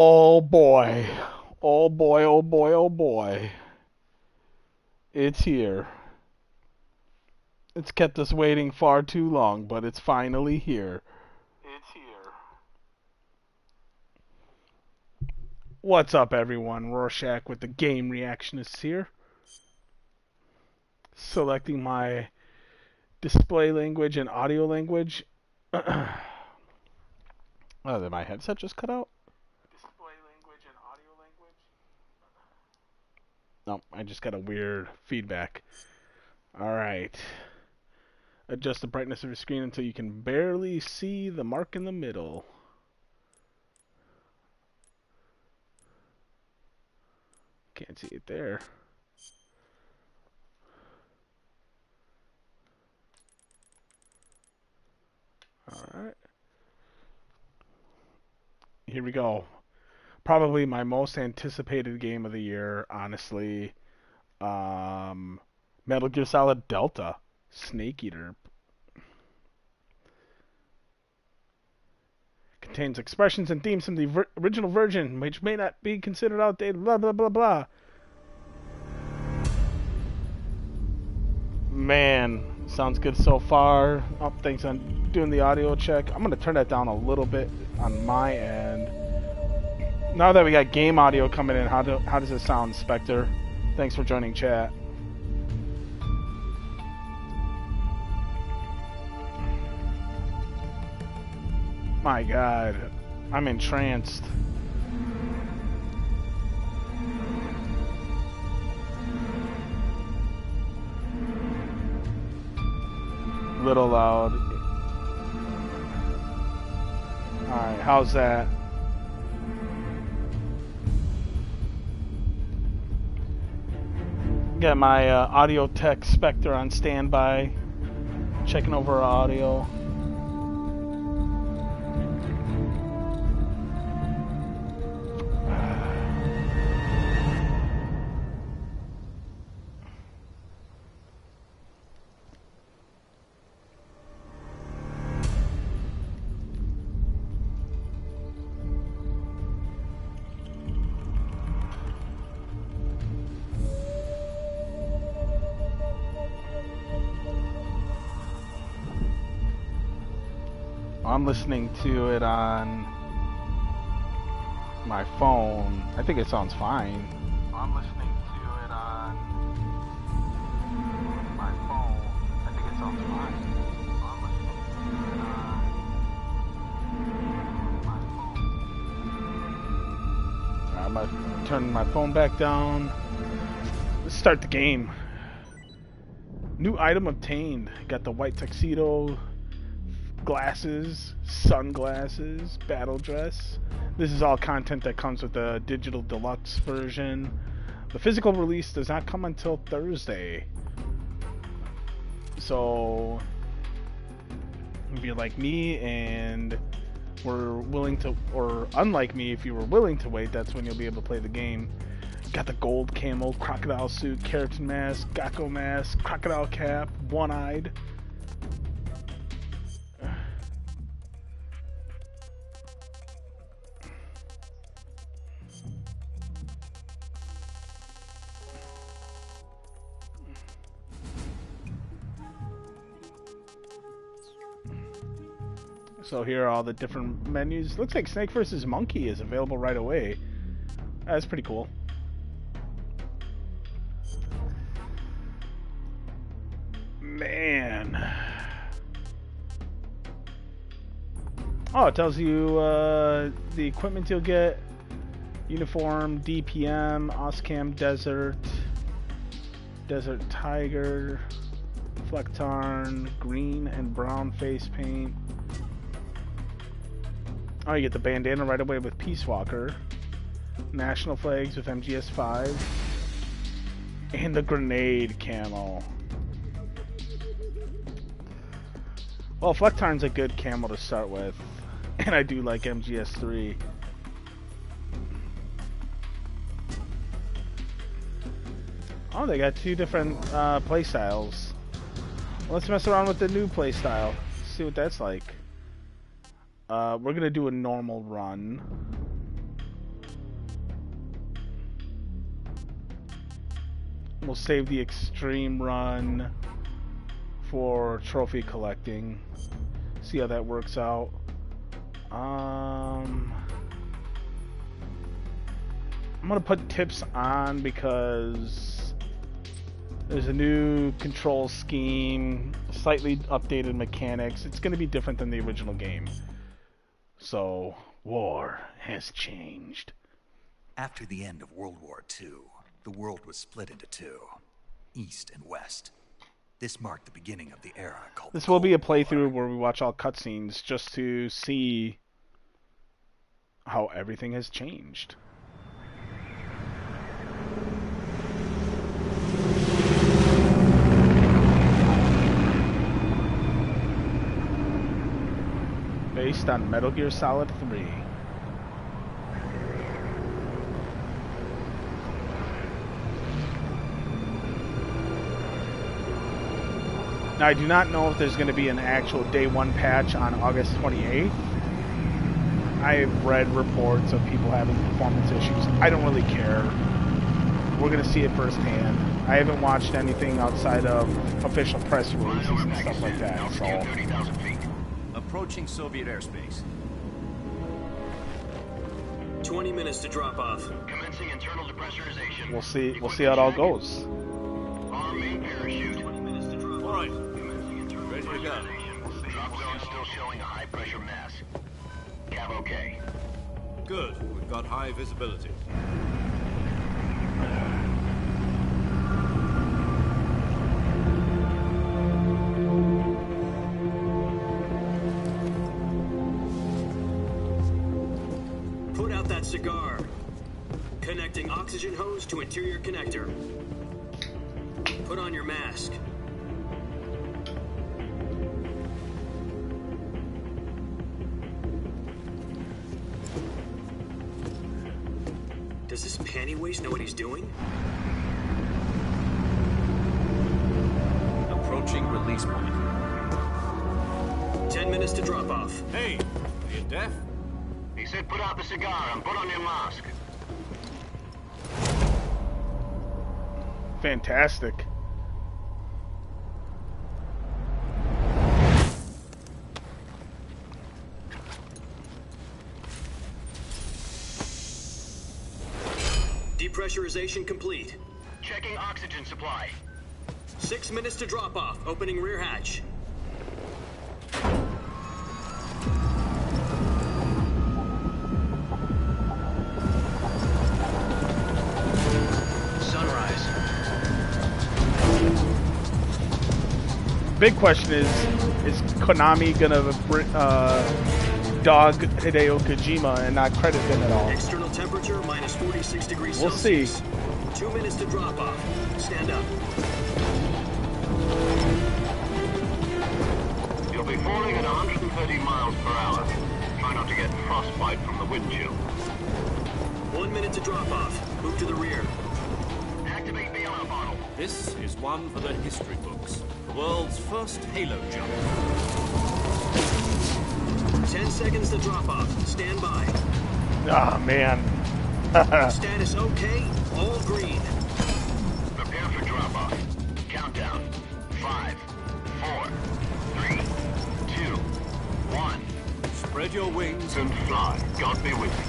Oh boy. Oh boy, oh boy, oh boy. It's here. It's kept us waiting far too long, but it's finally here. It's here. What's up, everyone? Rorschach with the Game Reactionists here. Selecting my display language and audio language. Oh, did my headset just cut out? Display language and audio language? No, I just got a weird feedback. Alright. Adjust the brightness of your screen until you can barely see the mark in the middle. Can't see it there. Alright. Here we go. Probably my most anticipated game of the year, honestly. Metal Gear Solid Delta Snake Eater. Contains expressions and themes from the original version, which may not be considered outdated, blah, blah, blah, blah. Man, sounds good so far. Oh, thanks on doing the audio check. I'm going to turn that down a little bit on my end. Now that we got game audio coming in, how does it sound, Spectre? Thanks for joining chat. My God, I'm entranced. Little loud. Alright, how's that? Got my audio tech Spectre on standby, checking over our audio. I'm listening to it on my phone. I think it sounds fine. I'm listening to it on my phone. I think it sounds fine. I'm listening to it on my phone. I'm gonna turn my phone back down. Let's start the game. New item obtained. Got the white tuxedo, glasses, sunglasses, battle dress. This is all content that comes with the digital deluxe version. The physical release does not come until Thursday. So if you're like me and were willing to, or unlike me, if you were willing to wait, that's when you'll be able to play the game. Got the gold camo, crocodile suit, keratin mask, gecko mask, crocodile cap, one-eyed. So here are all the different menus. Looks like Snake vs. Monkey is available right away. That's pretty cool. Man. Oh, it tells you the equipment you'll get. Uniform, DPM, Oscam Desert, Desert Tiger, Flectarn, green and brown face paint. Oh, you get the bandana right away with Peace Walker. National flags with MGS 5. And the grenade camo. Well, Flectarn's a good camo to start with. And I do like MGS 3. Oh, they got two different play styles. Well, let's mess around with the new play style. See what that's like. We're gonna do a normal run. We'll save the extreme run for trophy collecting. See how that works out. I'm gonna put tips on because there's a new control scheme, slightly updated mechanics. It's gonna be different than the original game. So, war has changed. After the end of World War II, the world was split into two, East and West. This marked the beginning of the era called This will be a playthrough where we watch all cutscenes just to see how everything has changed. Based on Metal Gear Solid 3. Now, I do not know if there's going to be an actual day one patch on August 28th. I've read reports of people having performance issues. I don't really care. We're going to see it firsthand. I haven't watched anything outside of official press releases and stuff like that. So, approaching Soviet airspace. 20 minutes to drop off. Commencing internal depressurization. We'll see how it all goes. Arm main parachute. 20 minutes to drop All right. Ready to go. Drop zone still showing a high pressure mass. Cav okay. Good. We've got high visibility. Put out that cigar. Connecting oxygen hose to interior connector. Put on your mask. Does this panty waste know what he's doing? Approaching release point. 10 minutes to drop off. Hey, are you deaf? He said put out the cigar and put on your mask. Fantastic. Depressurization complete. Checking oxygen supply. 6 minutes to drop off. Opening rear hatch. Sunrise. Big question is Konami gonna dog Hideo Kojima and not credit him at all? External temperature minus 46 degrees We'll see. Celsius. 2 minutes to drop off. Stand up. You'll be falling at 130 miles per hour. Try not to get frostbite from the wind chill. 1 minute to drop off. Move to the rear. Activate bailout bottle. This is one for the history books. The world's first Halo jump. 10 seconds to drop off. Stand by. Ah, man. Status okay. All green. Prepare for drop off. Countdown. 5, 4, 3, 2, 1. Spread your wings And fly. God be with you.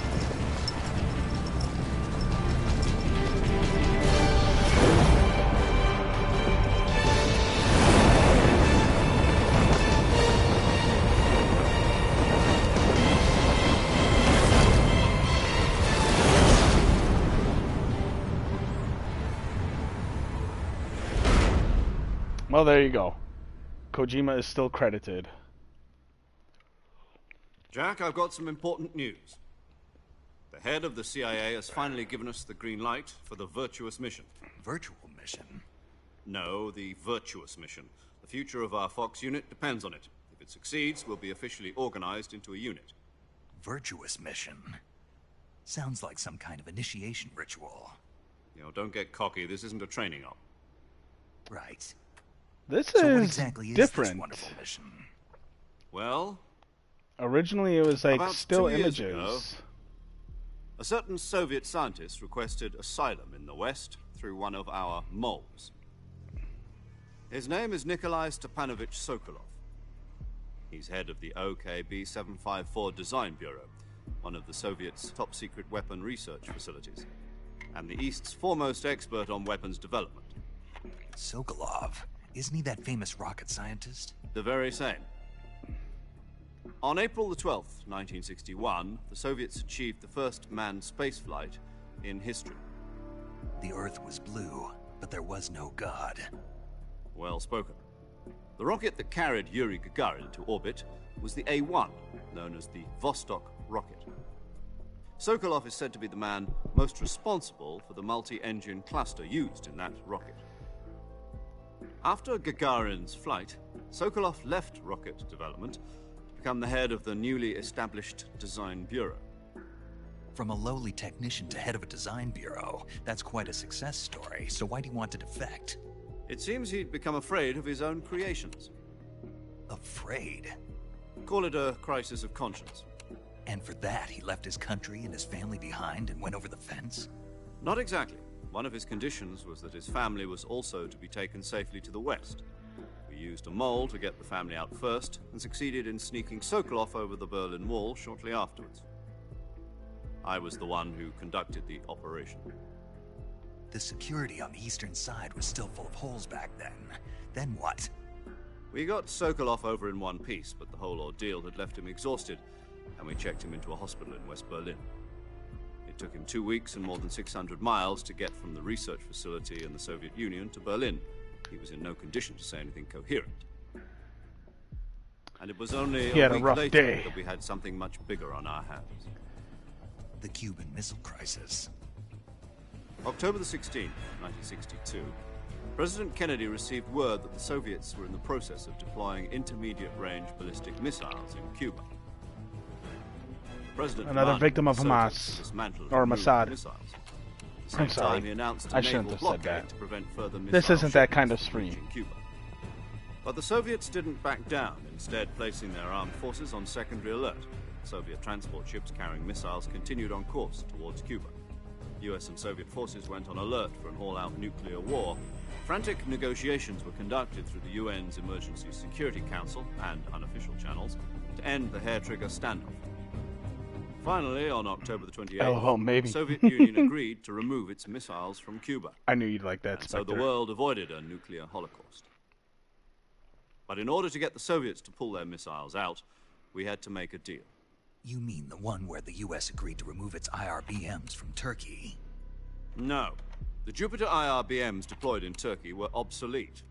Well, there you go. Kojima is still credited. Jack, I've got some important news. The head of the CIA has finally given us the green light for the virtuous mission. Virtual mission? No, the virtuous mission. The future of our Fox unit depends on it. If it succeeds, we'll be officially organized into a unit. Virtuous mission? Sounds like some kind of initiation ritual. You know, don't get cocky. This isn't a training op. Right. This So what is exactly is different. this wonderful mission? Well, Originally, it was like about still 2 years images. ago, A certain Soviet scientist requested asylum in the West through one of our moles. His name is Nikolai Stepanovich Sokolov. He's head of the OKB-754 Design Bureau, one of the Soviets' top-secret weapon research facilities, and the East's foremost expert on weapons development. Sokolov? Isn't he that famous rocket scientist? The very same. On April the 12th, 1961, the Soviets achieved the first manned spaceflight in history. The Earth was blue, but there was no God. Well spoken. The rocket that carried Yuri Gagarin to orbit was the A-1, known as the Vostok rocket. Sokolov is said to be the man most responsible for the multi-engine cluster used in that rocket. After Gagarin's flight, Sokolov left rocket development to become the head of the newly established Design Bureau. From a lowly technician to head of a design bureau, that's quite a success story, so why'd he want to defect? It seems he'd become afraid of his own creations. Afraid? Call it a crisis of conscience. And for that, he left his country and his family behind and went over the fence? Not exactly. One of his conditions was that his family was also to be taken safely to the West. We used a mole to get the family out first, and succeeded in sneaking Sokolov over the Berlin Wall shortly afterwards. I was the one who conducted the operation. The security on the eastern side was still full of holes back then. Then what? We got Sokolov over in one piece, but the whole ordeal had left him exhausted, and we checked him into a hospital in West Berlin. It took him 2 weeks and more than 600 miles to get from the research facility in the Soviet Union to Berlin. He was in no condition to say anything coherent. And it was only a week later that we had something much bigger on our hands. The Cuban Missile Crisis. October the 16th, 1962, President Kennedy received word that the Soviets were in the process of deploying intermediate-range ballistic missiles in Cuba. Another victim of Hamas or Mossad. I'm sorry, I shouldn't have said that. This isn't that kind of stream. But the Soviets didn't back down, instead placing their armed forces on secondary alert. Soviet transport ships carrying missiles continued on course towards Cuba. US and Soviet forces went on alert for an all-out nuclear war. Frantic negotiations were conducted through the UN's Emergency Security Council and unofficial channels to end the hair-trigger standoff. Finally, on October the 28th, the Soviet Union agreed to remove its missiles from Cuba. I knew you'd like that, Spectre. So the world avoided a nuclear holocaust. But in order to get the Soviets to pull their missiles out, we had to make a deal. You mean the one where the US agreed to remove its IRBMs from Turkey? No. The Jupiter IRBMs deployed in Turkey were obsolete,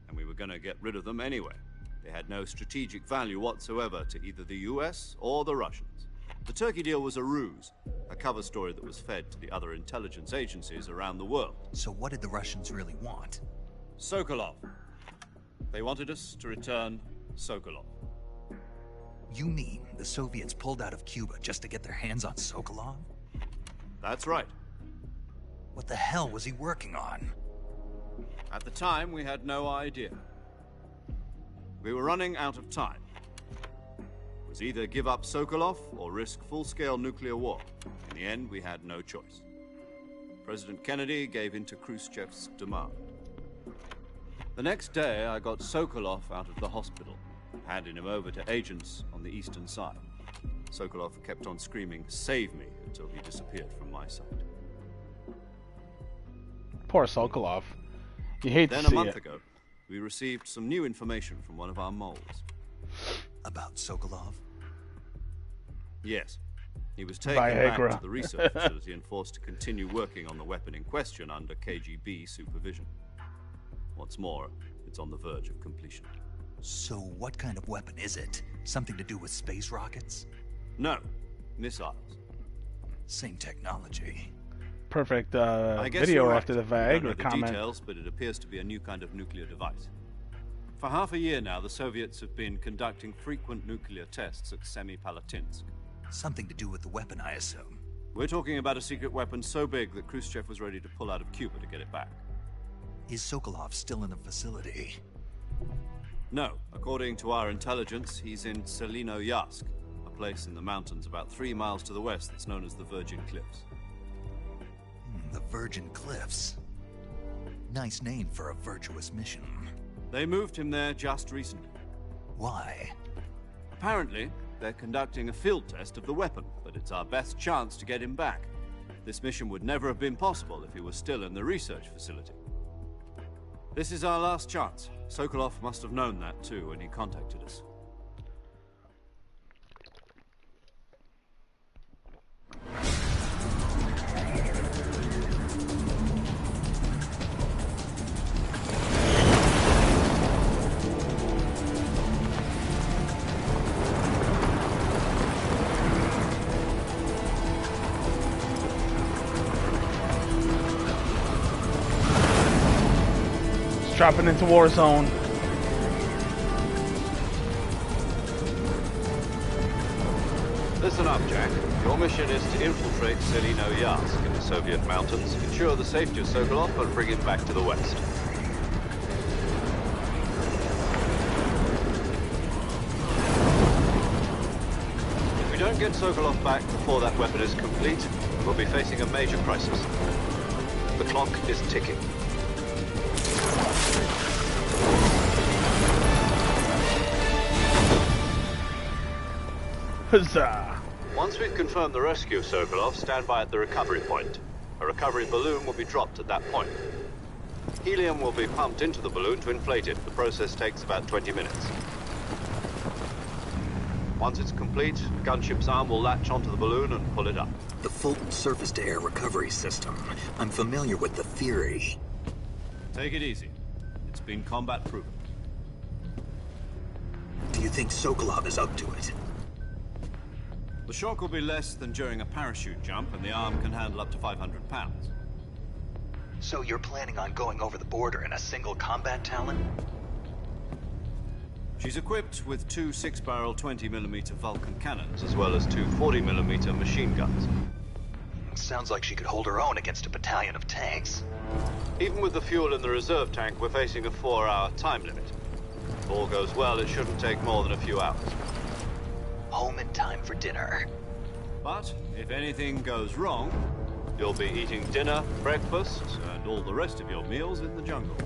and we were going to get rid of them anyway. They had no strategic value whatsoever to either the US or the Russians. The Turkey deal was a ruse, a cover story that was fed to the other intelligence agencies around the world. So what did the Russians really want? Sokolov. They wanted us to return Sokolov. You mean the Soviets pulled out of Cuba just to get their hands on Sokolov? That's right. What the hell was he working on? At the time, we had no idea. We were running out of time. It was either give up Sokolov or risk full-scale nuclear war. In the end, we had no choice. President Kennedy gave in to Khrushchev's demand. The next day, I got Sokolov out of the hospital, handing him over to agents on the eastern side. Sokolov kept on screaming, "Save me," until he disappeared from my sight. Poor Sokolov. You hate to see it. Then a month ago, we received some new information from one of our moles. About Sokolov? Yes. He was taken back to the research facility and forced to continue working on the weapon in question under KGB supervision. What's more, it's on the verge of completion. So what kind of weapon is it? Something to do with space rockets? No. Missiles. Same technology. Perfect video after the Viagra comment. Details, but it appears to be a new kind of nuclear device. For half a year now, the Soviets have been conducting frequent nuclear tests at Semipalatinsk. Something to do with the weapon, I assume. We're talking about a secret weapon so big that Khrushchev was ready to pull out of Cuba to get it back. Is Sokolov still in the facility? No. According to our intelligence, he's in Selinoyarsk, a place in the mountains about 3 miles to the west that's known as the Virgin Cliffs. The Virgin Cliffs. Nice name for a virtuous mission. They moved him there just recently. Why? Apparently, they're conducting a field test of the weapon, but it's our best chance to get him back. This mission would never have been possible if he was still in the research facility. This is our last chance. Sokolov must have known that too when he contacted us. Dropping into war zone. Listen up, Jack. Your mission is to infiltrate Selino Yask in the Soviet mountains, ensure the safety of Sokolov, and bring him back to the west. If we don't get Sokolov back before that weapon is complete, we'll be facing a major crisis. The clock is ticking. Huzzah! Once we've confirmed the rescue of Sokolov, stand by at the recovery point. A recovery balloon will be dropped at that point. Helium will be pumped into the balloon to inflate it. The process takes about 20 minutes. Once it's complete, the gunship's arm will latch onto the balloon and pull it up. The Fulton surface-to-air recovery system. I'm familiar with the theory. Take it easy. It's been combat-proven. Do you think Sokolov is up to it? The shock will be less than during a parachute jump, and the arm can handle up to 500 pounds. So you're planning on going over the border in a single combat Talon? She's equipped with 2 6-barrel 20mm Vulcan cannons, as well as 2 40mm machine guns. Sounds like she could hold her own against a battalion of tanks. Even with the fuel in the reserve tank, we're facing a 4-hour time limit. If all goes well, it shouldn't take more than a few hours. Home in time for dinner. But if anything goes wrong, you'll be eating dinner, breakfast, and all the rest of your meals in the jungle.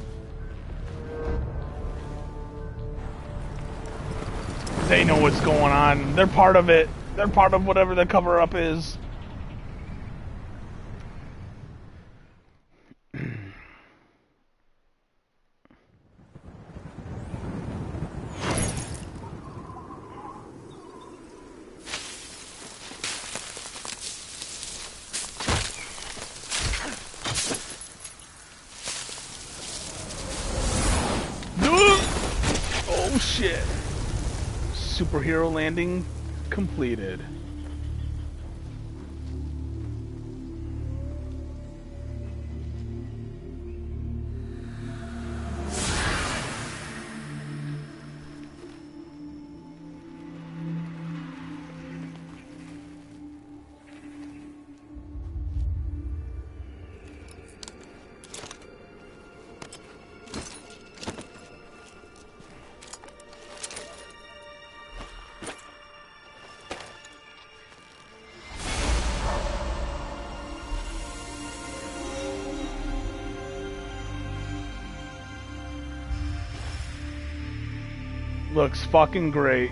They know what's going on. They're part of it. They're part of whatever the cover-up is. Oh shit. Superhero landing completed. Looks fucking great.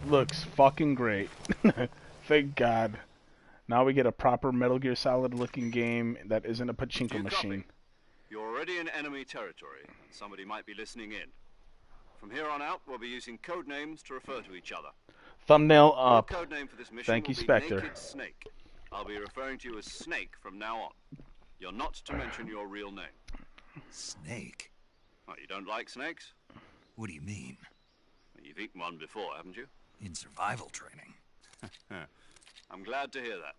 Looks fucking great. Thank God. Now we get a proper Metal Gear Solid looking game that isn't a pachinko machine. You're already in enemy territory. Somebody might be listening in. From here on out, we'll be using code names to refer to each other. Thumbnail up. Your code name for this mission Thank you, will be Spectre. Naked Snake. I'll be referring to you as Snake from now on. You're not to mention your real name. Snake? Oh, you don't like snakes? What do you mean? You've eaten one before, haven't you? In survival training. I'm glad to hear that.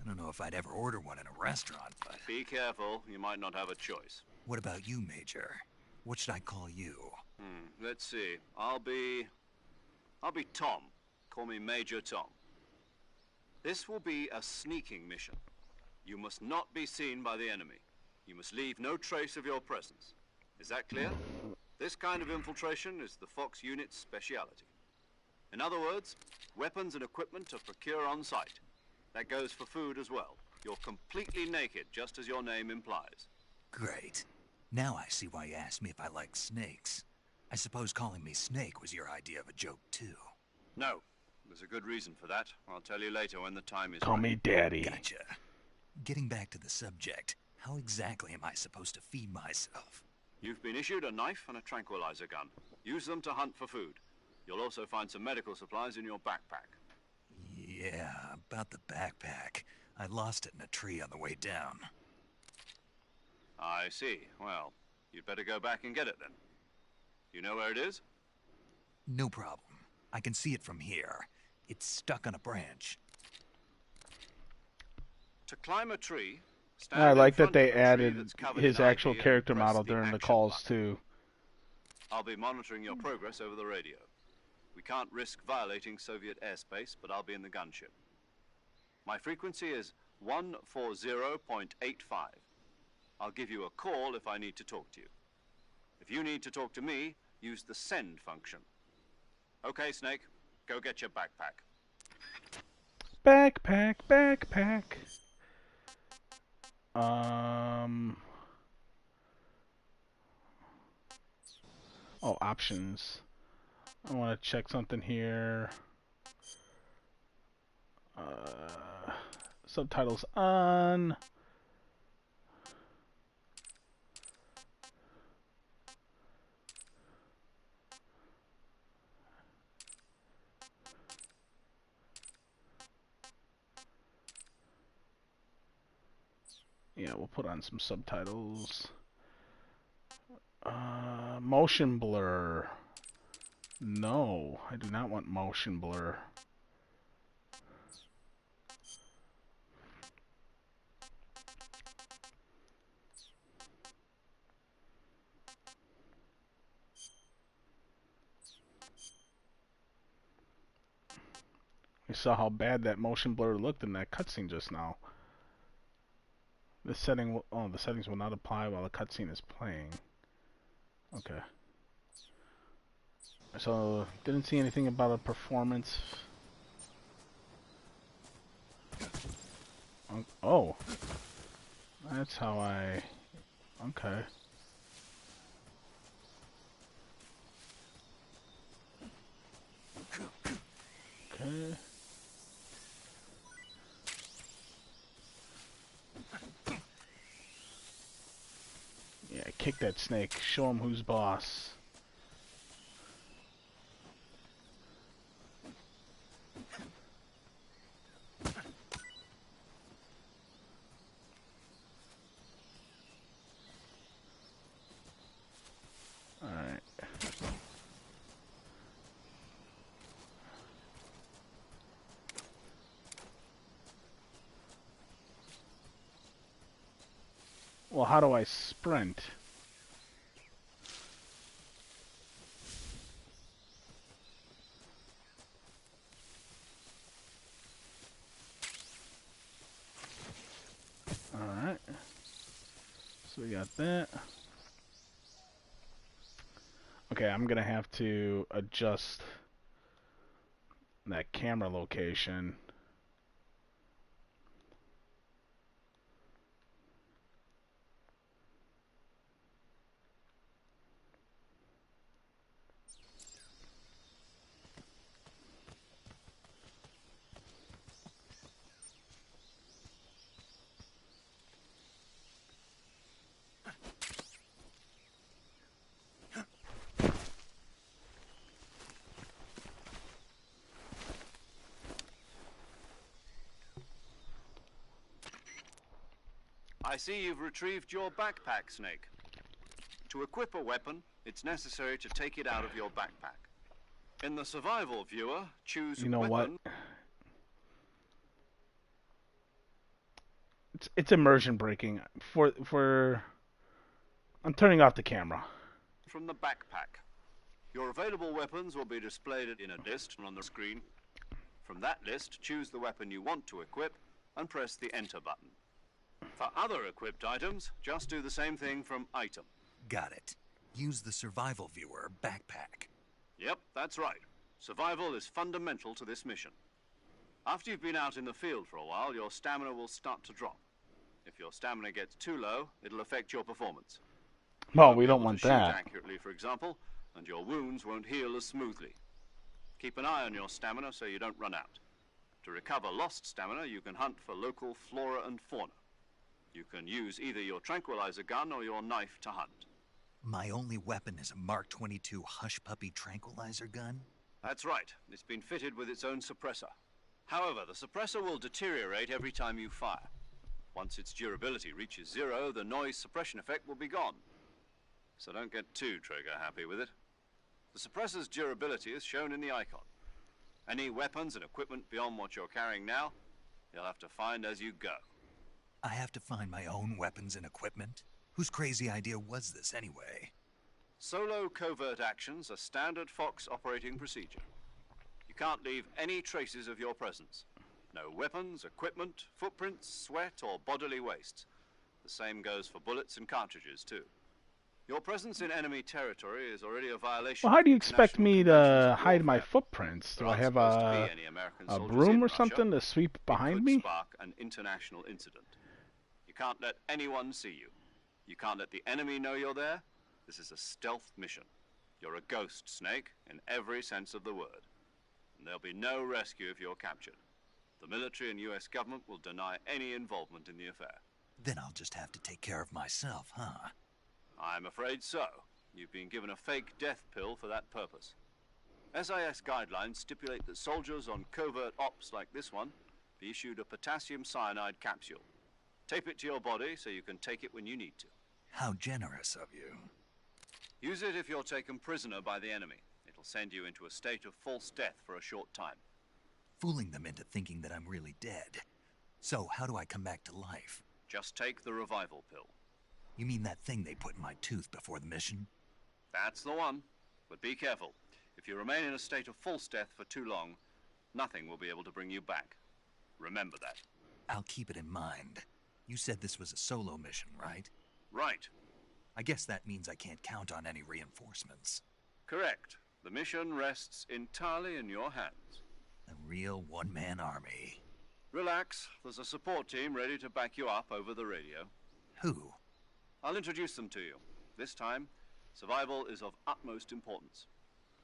I don't know if I'd ever order one in a restaurant, but... Be careful, you might not have a choice. What about you, Major? What should I call you? Let's see. I'll be Tom. Call me Major Tom. This will be a sneaking mission. You must not be seen by the enemy. You must leave no trace of your presence. Is that clear? This kind of infiltration is the Fox unit's speciality. In other words, weapons and equipment are procured on site. That goes for food as well. You're completely naked, just as your name implies. Great. Now I see why you asked me if I like snakes. I suppose calling me Snake was your idea of a joke, too. No. There's a good reason for that. I'll tell you later when the time is Call right. me Daddy. Gotcha. Getting back to the subject, how exactly am I supposed to feed myself? You've been issued a knife and a tranquilizer gun. Use them to hunt for food. You'll also find some medical supplies in your backpack. Yeah, about the backpack. I lost it in a tree on the way down. I see. Well, you'd better go back and get it then. You know where it is? No problem. I can see it from here. It's stuck on a branch. To climb a tree, stand I in like that front they of a tree added that's covered his in actual ivy and character press model the during the action calls button. too. I'll be monitoring your progress over the radio. We can't risk violating Soviet airspace, but I'll be in the gunship. My frequency is 140.85. I'll give you a call if I need to talk to you. If you need to talk to me, use the send function. Okay, Snake, go get your backpack. Backpack, backpack. Oh, options. I want to check something here. Subtitles on. Yeah, we'll put on some subtitles. Motion blur. No, I do not want motion blur. We saw how bad that motion blur looked in that cutscene just now. The setting will, the settings will not apply while the cutscene is playing. Okay. So, didn't see anything about a performance. Oh. That's how I... Okay. Okay. Yeah, kick that snake. Show him who's boss. Alright. Well, how do I sprint? Alright. So we got that. Okay, I'm gonna have to adjust that camera location. I see you've retrieved your backpack, Snake. To equip a weapon, it's necessary to take it out of your backpack. In the survival viewer, choose You know weapon. what? It's immersion breaking. I'm turning off the camera. From the backpack. Your available weapons will be displayed in a list on the screen. From that list, choose the weapon you want to equip and press the Enter button. For other equipped items, just do the same thing from Item. Got it. Use the survival viewer backpack. Yep, that's right. Survival is fundamental to this mission. After you've been out in the field for a while, your stamina will start to drop. If your stamina gets too low, it'll affect your performance. Well, we don't You'll want shoot that. accurately, for example, and your wounds won't heal as smoothly. Keep an eye on your stamina so you don't run out. To recover lost stamina, you can hunt for local flora and fauna. You can use either your tranquilizer gun or your knife to hunt. My only weapon is a Mark 22 Hush Puppy tranquilizer gun? That's right. It's been fitted with its own suppressor. However, the suppressor will deteriorate every time you fire. Once its durability reaches 0, the noise suppression effect will be gone. So don't get too trigger-happy with it. The suppressor's durability is shown in the icon. Any weapons and equipment beyond what you're carrying now, you'll have to find as you go. I have to find my own weapons and equipment? Whose crazy idea was this anyway? Solo covert actions are standard Fox operating procedure. You can't leave any traces of your presence. No weapons, equipment, footprints, sweat, or bodily wastes. The same goes for bullets and cartridges, too. Your presence in enemy territory is already a violation. Well, how do you expect International me Conventions to of hide my Warfare. footprints? Do There I aren't have supposed to be any American a soldiers broom in or Russia. something to sweep It behind could me? spark an international incident. You can't let anyone see you. You can't let the enemy know you're there. This is a stealth mission. You're a ghost, Snake, in every sense of the word. And there'll be no rescue if you're captured. The military and US government will deny any involvement in the affair. Then I'll just have to take care of myself, huh? I'm afraid so. You've been given a fake death pill for that purpose. SIS guidelines stipulate that soldiers on covert ops like this one be issued a potassium cyanide capsule. Tape it to your body so you can take it when you need to. How generous of you. Use it if you're taken prisoner by the enemy. It'll send you into a state of false death for a short time. Fooling them into thinking that I'm really dead. So, how do I come back to life? Just take the revival pill. You mean that thing they put in my tooth before the mission? That's the one. But be careful. If you remain in a state of false death for too long, nothing will be able to bring you back. Remember that. I'll keep it in mind. You said this was a solo mission, right? Right. I guess that means I can't count on any reinforcements. Correct. The mission rests entirely in your hands. A real one-man army. Relax. There's a support team ready to back you up over the radio. Who? I'll introduce them to you. This time, survival is of utmost importance.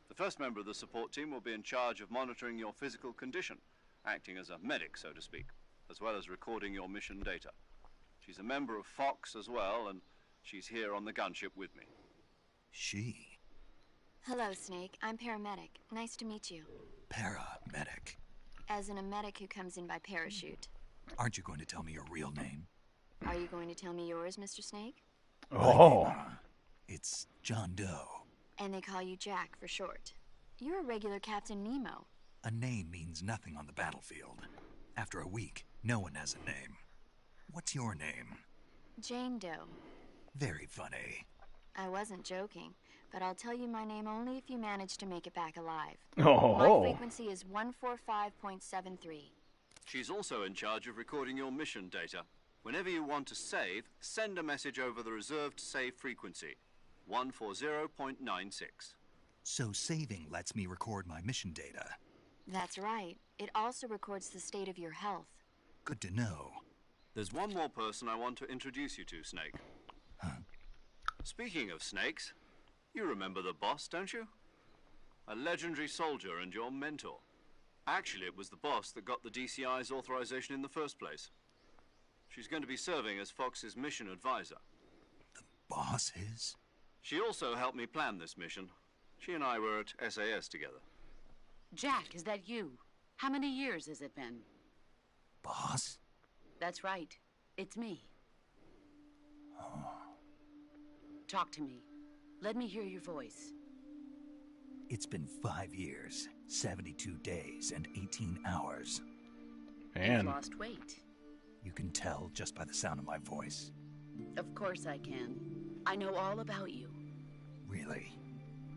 The first member of the support team will be in charge of monitoring your physical condition, acting as a medic, so to speak, as well as recording your mission data. She's a member of Fox as well, and she's here on the gunship with me. She? Hello, Snake. I'm paramedic. Nice to meet you. Paramedic. As in a medic who comes in by parachute. Aren't you going to tell me your real name? Are you going to tell me yours, Mr. Snake? Oh. It's John Doe. And they call you Jack for short. You're a regular Captain Nemo. A name means nothing on the battlefield. After a week, no one has a name. What's your name? Jane Doe. Very funny. I wasn't joking, but I'll tell you my name only if you manage to make it back alive. Oh. My frequency is 145.73. She's also in charge of recording your mission data. Whenever you want to save, send a message over the reserved save frequency, 140.96. So saving lets me record my mission data. That's right. It also records the state of your health. Good to know. There's one more person I want to introduce you to, Snake. Huh? Speaking of snakes, you remember the boss, don't you? A legendary soldier and your mentor. Actually, it was the boss that got the DCI's authorization in the first place. She's going to be serving as Fox's mission advisor. The boss is? She also helped me plan this mission. She and I were at SAS together. Jack, is that you? How many years has it been? Boss? That's right. It's me. Talk to me. Let me hear your voice. It's been 5 years, 72 days, and 18 hours. You've Man. lost weight. You can tell just by the sound of my voice. Of course I can. I know all about you. Really?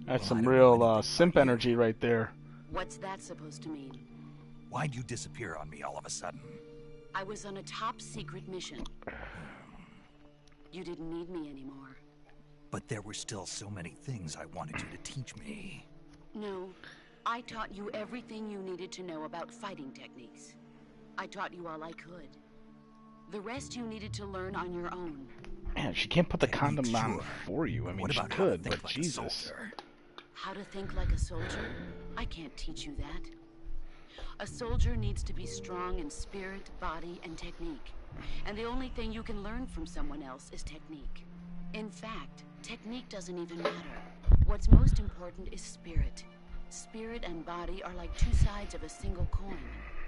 That's Well, I some don't know real anything simp about you. energy right there. What's that supposed to mean? Why'd you disappear on me all of a sudden? I was on a top secret mission. You didn't need me anymore. But there were still so many things I wanted you to teach me. No, I taught you everything you needed to know about fighting techniques. I taught you all I could. The rest you needed to learn on your own. Man, she can't put the condom Sure. on for you. I mean, she could, but Jesus. How to think like a soldier? I can't teach you that. A soldier needs to be strong in spirit, body, and technique. And the only thing you can learn from someone else is technique. In fact, technique doesn't even matter. What's most important is spirit. Spirit and body are like two sides of a single coin.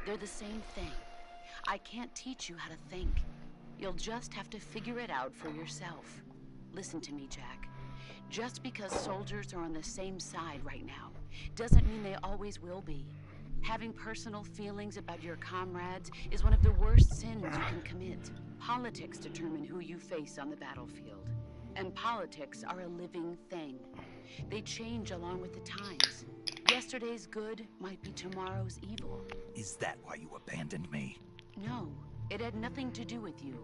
They're the same thing. I can't teach you how to think. You'll just have to figure it out for yourself. Listen to me, Jack. Just because soldiers are on the same side right now doesn't mean they always will be. Having personal feelings about your comrades is one of the worst sins you can commit. Politics determine who you face on the battlefield. And politics are a living thing. They change along with the times. Yesterday's good might be tomorrow's evil. Is that why you abandoned me? No, it had nothing to do with you.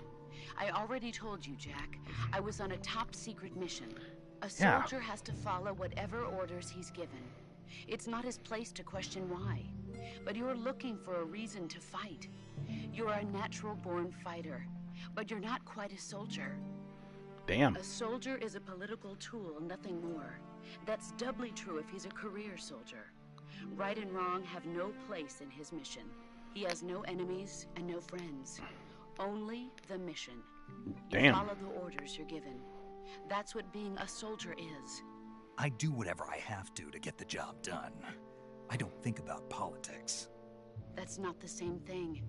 I already told you, Jack. I was on a top secret mission. A soldier has to follow whatever orders he's given. It's not his place to question why. But you're looking for a reason to fight. You're a natural-born fighter, but you're not quite a soldier. Damn. A soldier is a political tool, nothing more. That's doubly true if he's a career soldier. Right and wrong have no place in his mission. He has no enemies and no friends. Only the mission. Damn. You follow the orders you're given. That's what being a soldier is. I do whatever I have to get the job done. I don't think about politics. That's not the same thing.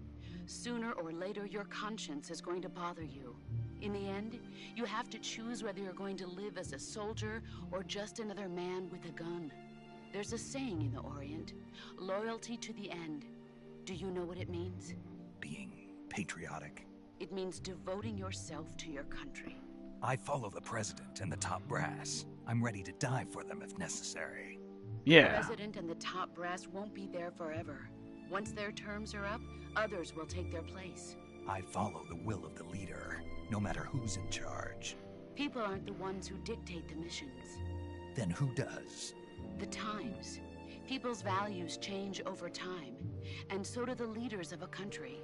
Sooner or later, your conscience is going to bother you. In the end, you have to choose whether you're going to live as a soldier or just another man with a gun. There's a saying in the Orient, loyalty to the end. Do you know what it means? Being patriotic. It means devoting yourself to your country. I follow the president and the top brass. I'm ready to die for them if necessary. Yeah. The president and the top brass won't be there forever. Once their terms are up, others will take their place. I follow the will of the leader, no matter who's in charge. People aren't the ones who dictate the missions. Then who does? The times. People's values change over time, and so do the leaders of a country.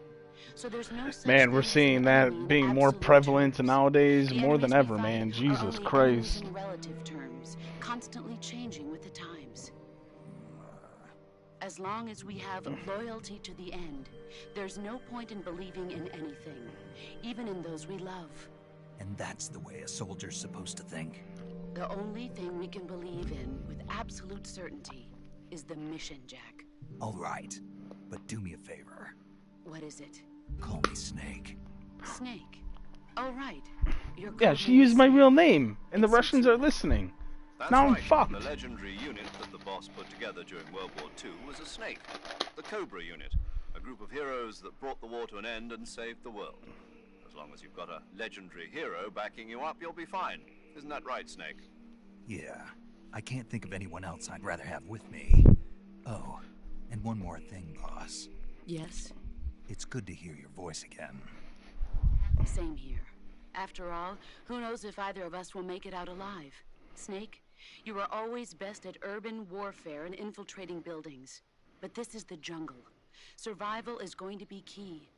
So there's no such Man, we're thing as seeing an that enemy in being more absolute prevalent terms. nowadays, The more than enemies we ever, fight man. are Jesus only Christ. enemies in relative terms, constantly changing with the times. As long as we have loyalty to the end, there's no point in believing in anything, even in those we love. And that's the way a soldier's supposed to think. The only thing we can believe in with absolute certainty is the mission, Jack. All right, but do me a favor. What is it? Call me Snake. Snake. Oh, right. Your Yeah, code she name is used my Snake. real name, and the It's Russians are sensible. listening. That's Now I'm right. fucked. The legendary unit that the boss put together during World War II was a snake. The Cobra unit, a group of heroes that brought the war to an end and saved the world. As long as you've got a legendary hero backing you up, you'll be fine. Isn't that right, Snake? Yeah, I can't think of anyone else I'd rather have with me. Oh, and one more thing, boss. Yes, It's good to hear your voice again. same here. After all, who knows if either of us will make it out alive? Snake, you are always best at urban warfare and infiltrating buildings. But this is the jungle. Survival is going to be key.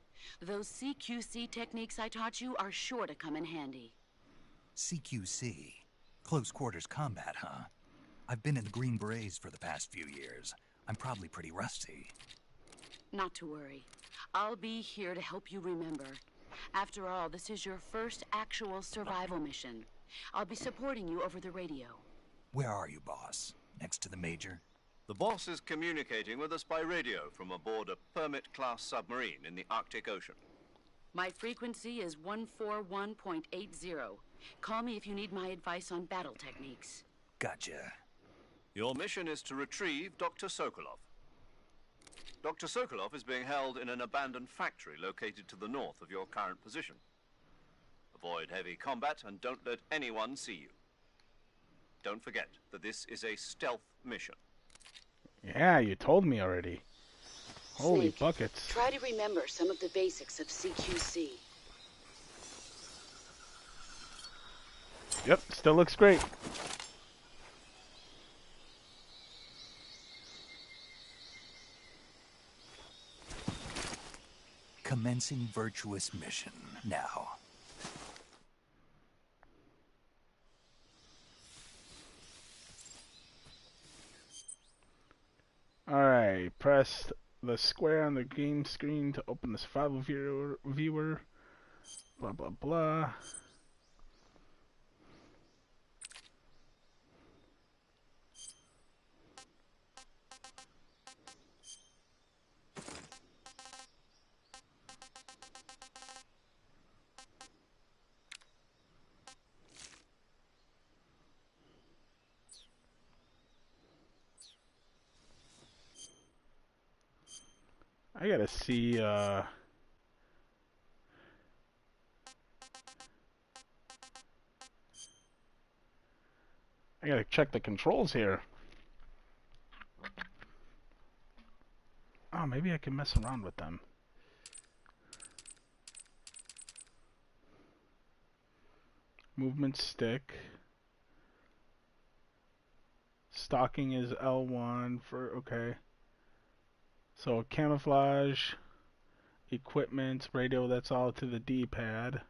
Those CQC techniques I taught you are sure to come in handy. CQC. Close quarters combat, huh? I've been in the Green Berets for the past few years. I'm probably pretty rusty. Not to worry. I'll be here to help you remember. After all, this is your first actual survival mission. I'll be supporting you over the radio. Where are you, boss? Next to the Major? The boss is communicating with us by radio from aboard a Permit-class submarine in the Arctic Ocean. My frequency is 141.80. Call me if you need my advice on battle techniques. Gotcha. Your mission is to retrieve Dr. Sokolov. Dr. Sokolov is being held in an abandoned factory located to the north of your current position. Avoid heavy combat and don't let anyone see you. Don't forget that this is a stealth mission. Yeah, you told me already. Holy Snake, buckets. try to remember some of the basics of CQC. Yep, still looks great. Commencing virtuous mission now. Alright, press the square on the game screen to open the survival viewer. Blah, blah, blah. I gotta see, I gotta check the controls here. Oh, maybe I can mess around with them. Movement stick. Stalking is L1 for, okay. So camouflage, equipment, radio, that's all to the D-pad.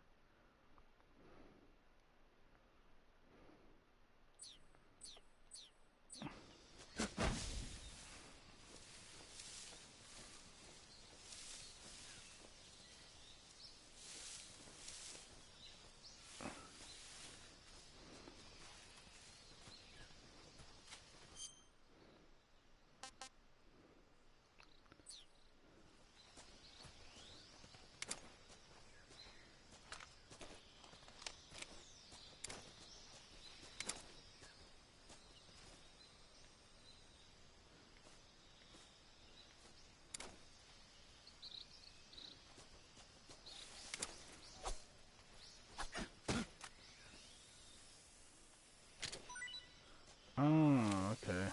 Oh, okay.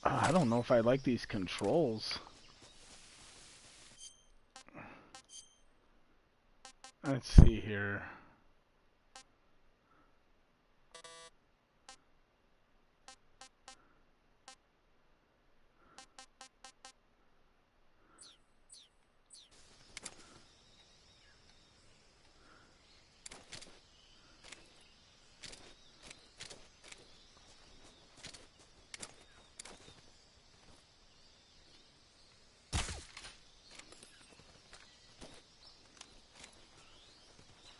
I don't know if I like these controls. Let's see here.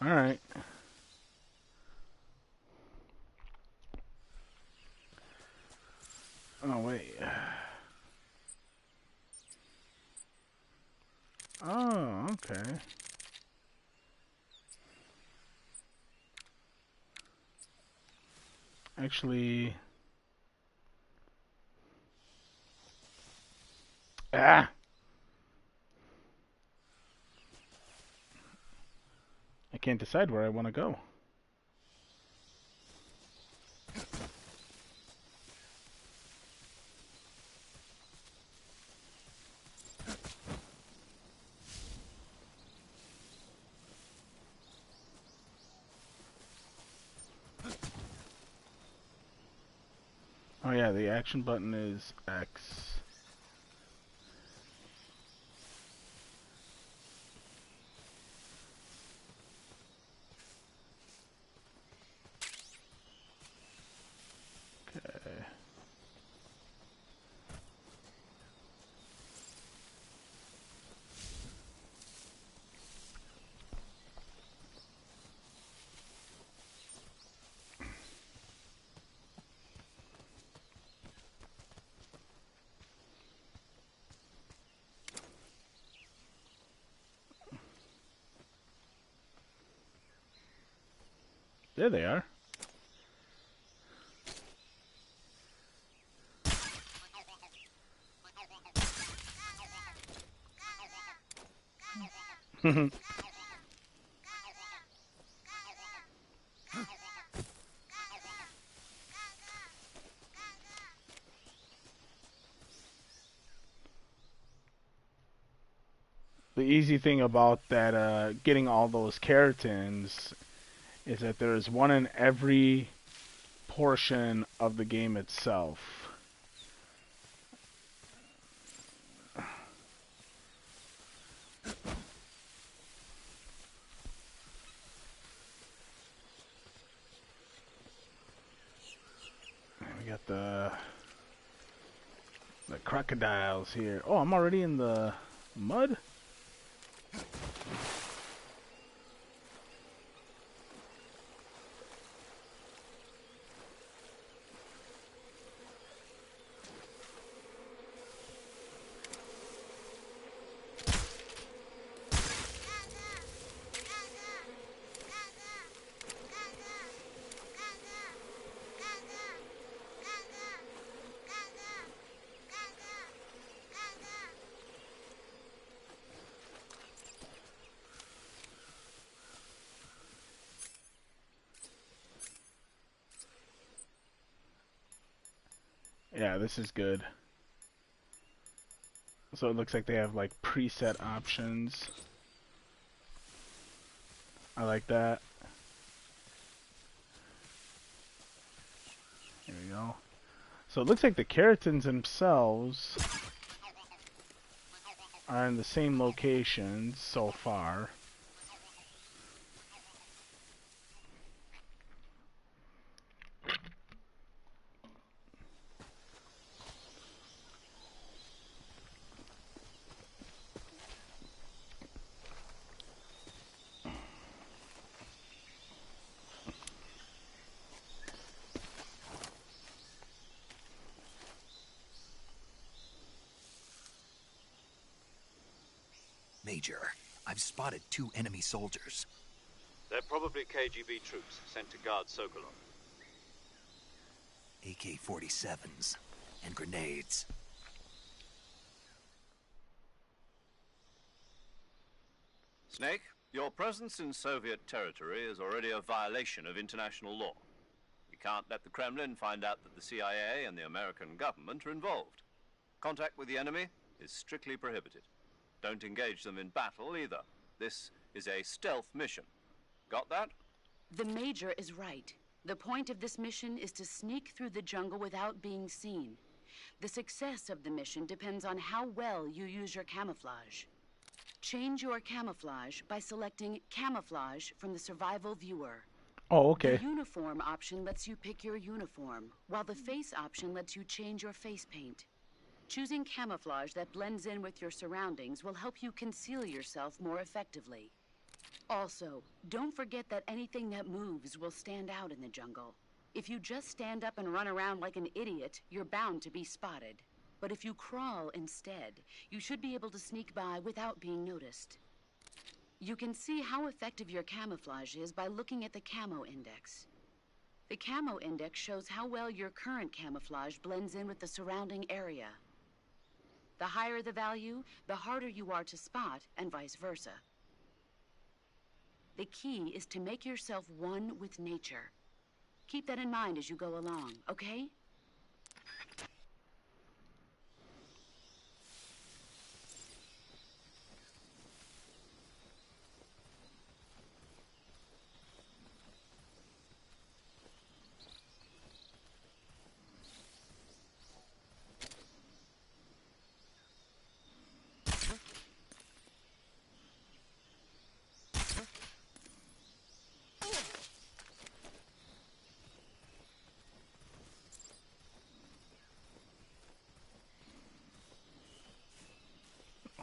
Alright. Oh, wait. Oh, okay. Actually... Ah! I can't decide where I want to go. Oh yeah, the action button is X. Okay. There they are. The easy thing about that, getting all those keratins, is that there's one in every portion of the game itself. We got the crocodiles here. Oh, I'm already in the mud? Yeah, this is good. So it looks like they have like preset options. I like that. Here we go. So it looks like the keratins themselves are in the same locations so far. Major, I've spotted 2 enemy soldiers. They're probably KGB troops sent to guard Sokolov. AK-47s and grenades. Snake, your presence in Soviet territory is already a violation of international law. We can't let the Kremlin find out that the CIA and the American government are involved. Contact with the enemy is strictly prohibited. Don't engage them in battle either. This is a stealth mission. Got that? The Major is right. The point of this mission is to sneak through the jungle without being seen. The success of the mission depends on how well you use your camouflage. Change your camouflage by selecting Camouflage from the Survival Viewer. Oh, okay. The Uniform option lets you pick your uniform, while the Face option lets you change your face paint. Choosing camouflage that blends in with your surroundings will help you conceal yourself more effectively. Also, don't forget that anything that moves will stand out in the jungle. If you just stand up and run around like an idiot, you're bound to be spotted. But if you crawl instead, you should be able to sneak by without being noticed. You can see how effective your camouflage is by looking at the Camo Index. The Camo Index shows how well your current camouflage blends in with the surrounding area. The higher the value, the harder you are to spot, and vice versa. The key is to make yourself one with nature. Keep that in mind as you go along, okay?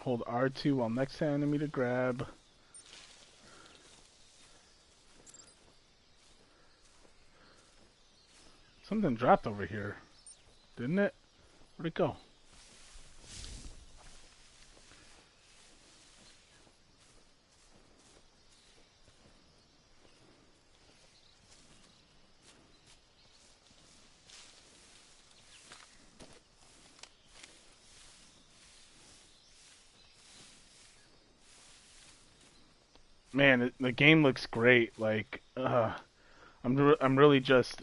Hold R2 while next to enemy to grab. Something dropped over here, didn't it? Where'd it go? Man, the game looks great. Like, I'm really just,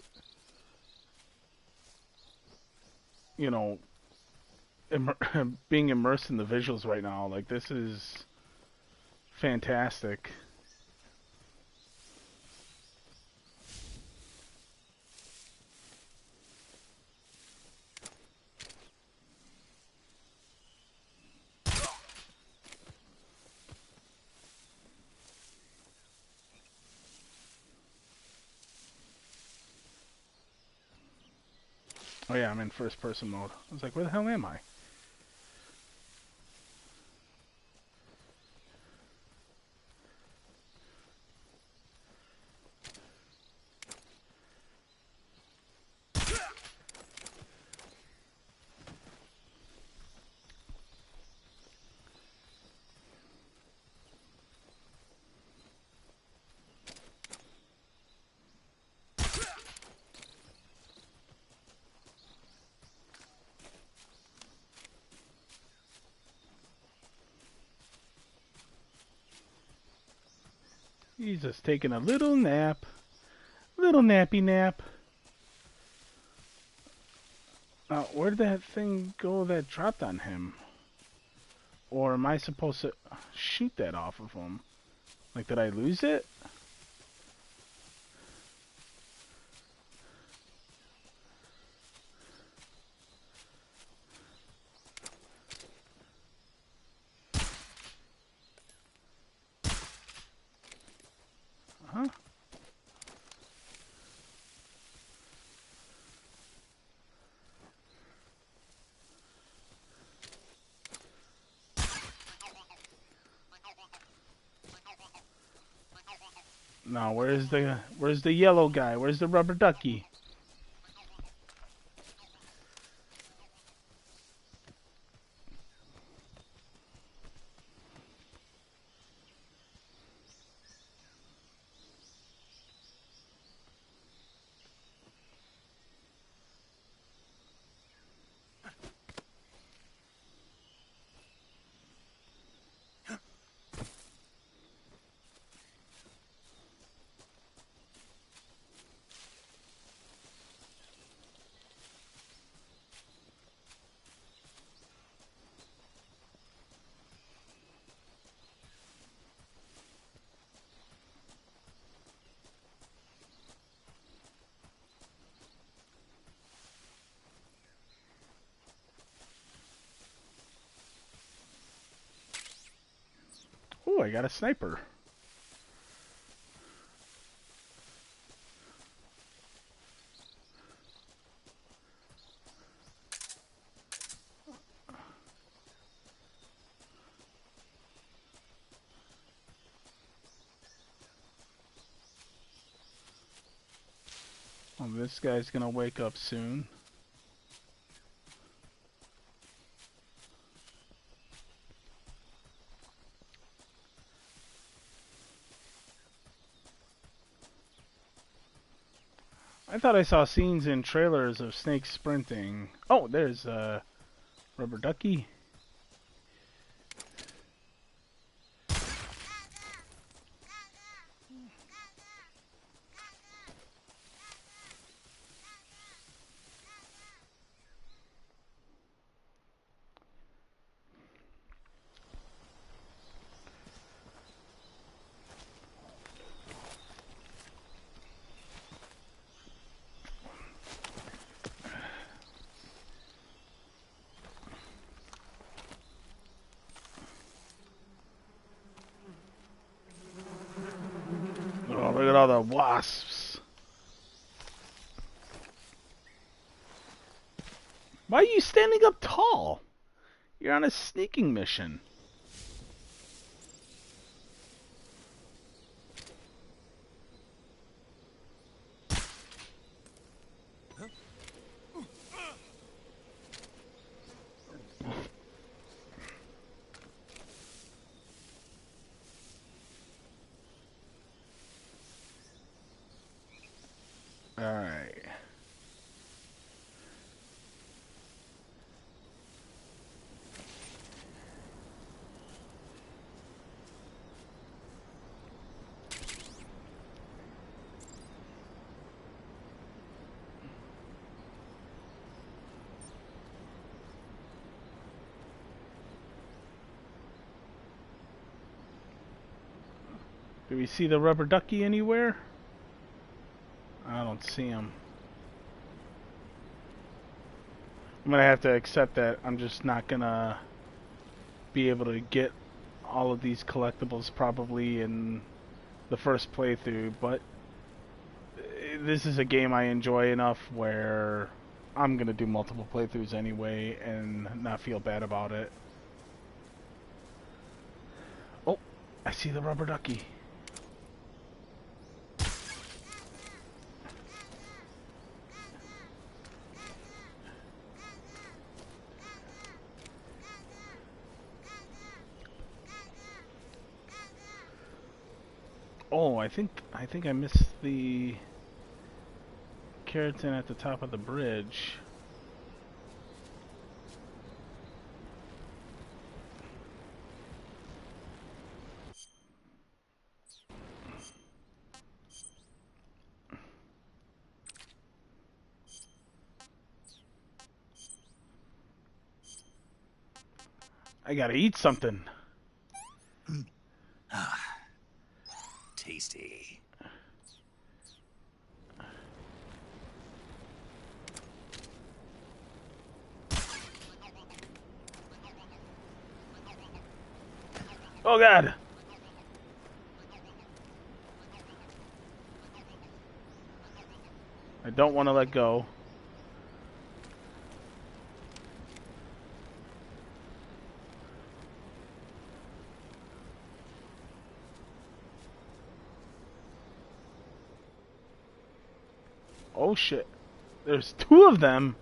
you know, being immersed in the visuals right now. Like, this is fantastic. Oh yeah, I'm in first person mode. I was like, where the hell am I? He's just taking a little nap. Little nappy nap. Where did that thing go that dropped on him? Or am I supposed to shoot that off of him? Like, did I lose it? Huh? No, where's the yellow guy? Where's the rubber ducky? Oh, I got a sniper. Oh, this guy's gonna wake up soon. I thought I saw scenes in trailers of snakes sprinting. Oh, there's rubber ducky. Oh, look at all the wasps. Why are you standing up tall? You're on a sneaking mission. Alright. Do we see the rubber ducky anywhere? I don't see him. I'm gonna have to accept that I'm just not gonna be able to get all of these collectibles probably in the first playthrough, but this is a game I enjoy enough where I'm gonna do multiple playthroughs anyway and not feel bad about it. Oh, I see the rubber ducky. Oh, I think I missed the keratin at the top of the bridge. I gotta eat something. Tasty. Oh God! I don't want to let go. Oh shit. There's two of them.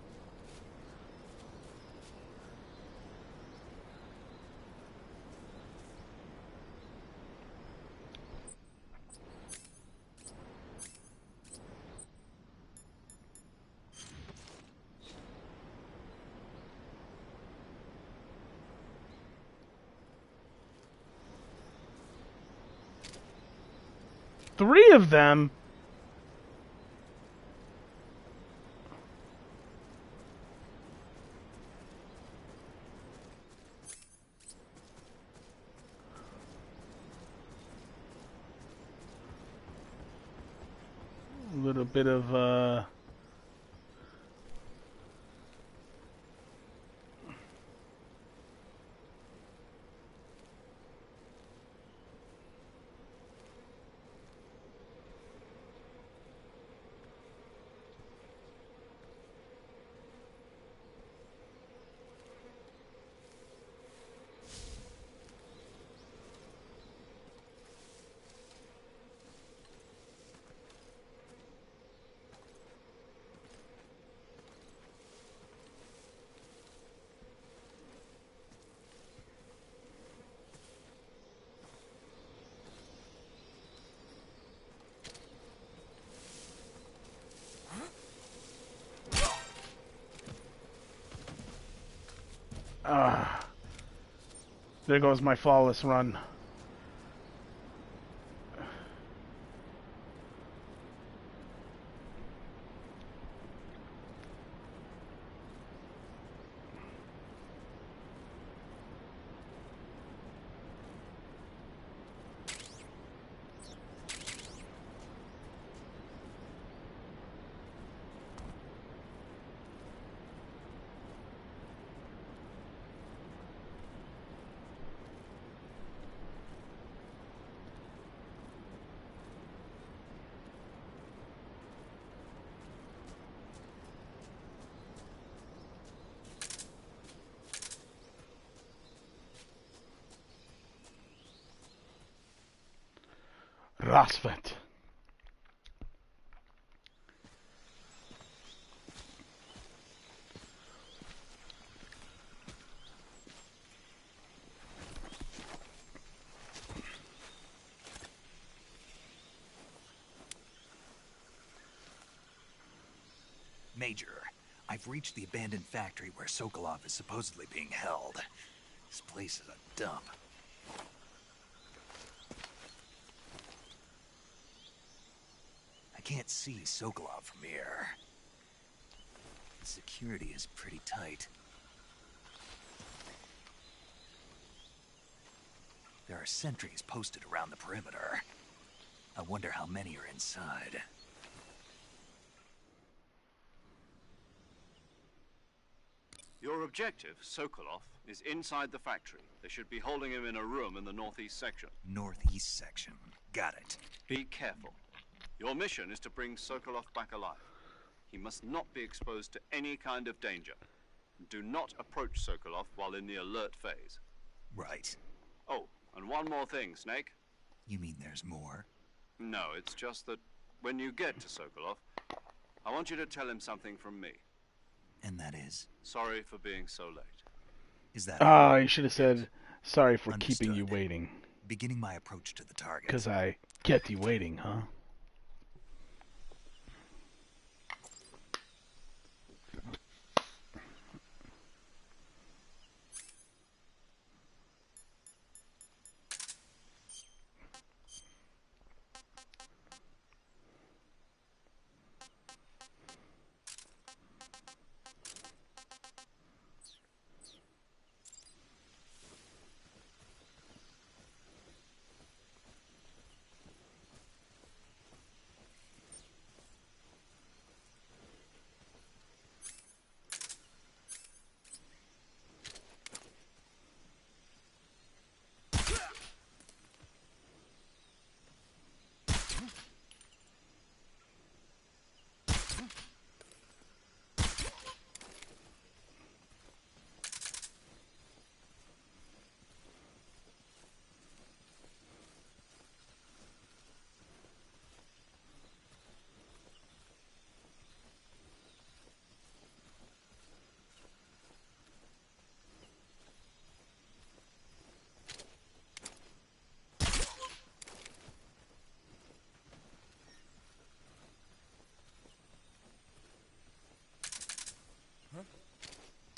Three of them? A little bit of, there goes my flawless run. Rasvet. Major, I've reached the abandoned factory where Sokolov is supposedly being held. This place is a dump. I can't see Sokolov from here. The security is pretty tight. There are sentries posted around the perimeter. I wonder how many are inside. Your objective, Sokolov, is inside the factory. They should be holding him in a room in the northeast section. Northeast section. Got it. Be careful. Your mission is to bring Sokolov back alive. He must not be exposed to any kind of danger. Do not approach Sokolov while in the alert phase. Right. Oh, and one more thing, Snake. You mean there's more? No, it's just that when you get to Sokolov, I want you to tell him something from me. And that is? Sorry for being so late. Is that Ah, you should have said, sorry for Understood. keeping you waiting. Beginning my approach to the target. Because I kept you waiting, huh?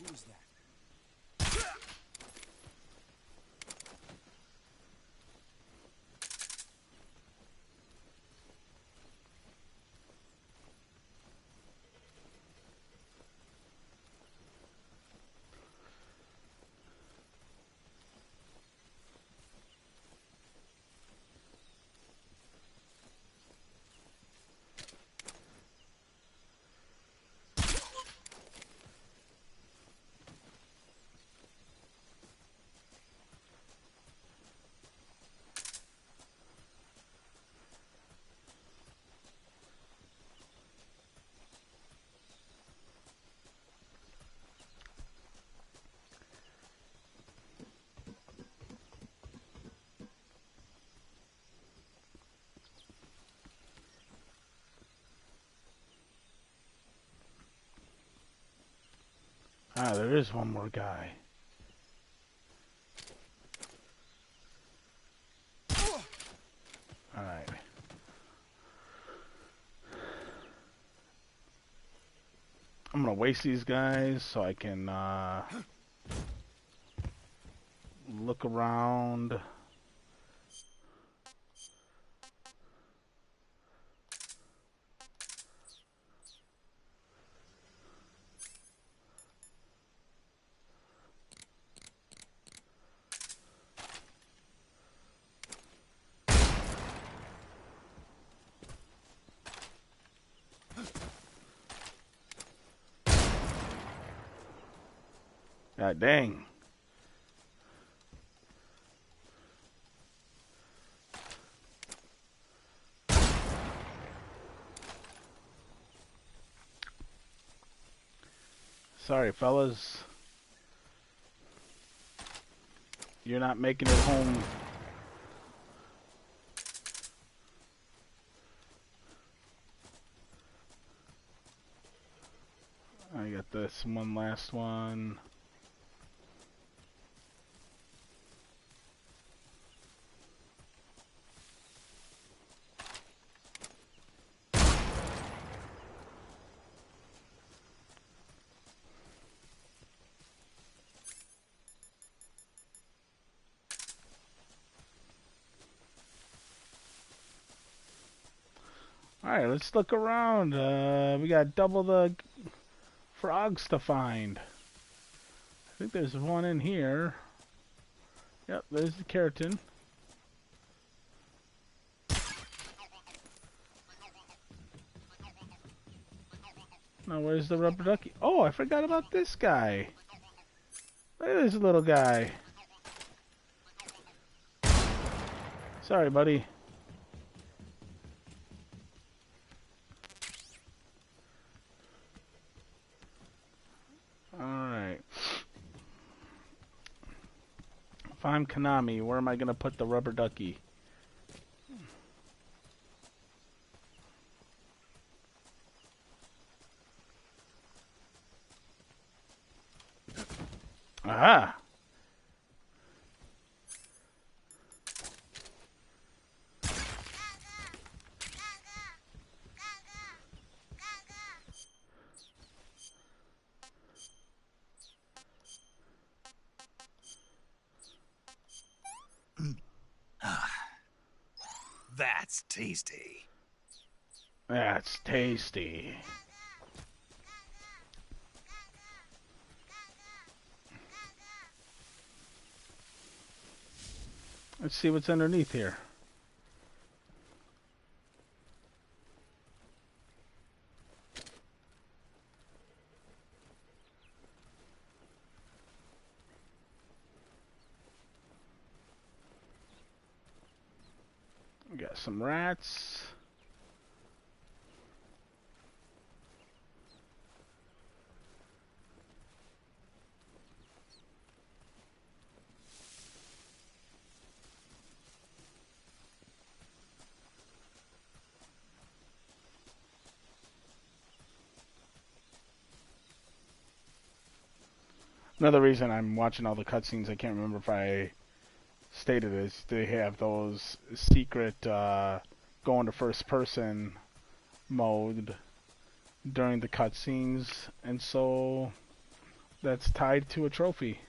Who was that? Ah, there is one more guy. Alright. I'm gonna waste these guys so I can look around. God dang. Sorry, fellas. You're not making it home. I got this one last one. Alright, let's look around. We got double the frogs to find. I think there's one in here. Yep, there's the keratin. Now where's the rubber ducky? Oh, I forgot about this guy. Look at this little guy. Sorry, buddy. Alright. If I'm Konami, where am I going to put the rubber ducky? Aha! That's tasty. That's tasty. Let's see what's underneath here. We got some rats. Another reason I'm watching all the cutscenes, I can't remember if I stated this, they have those secret going to first person mode during the cutscenes, and so that's tied to a trophy.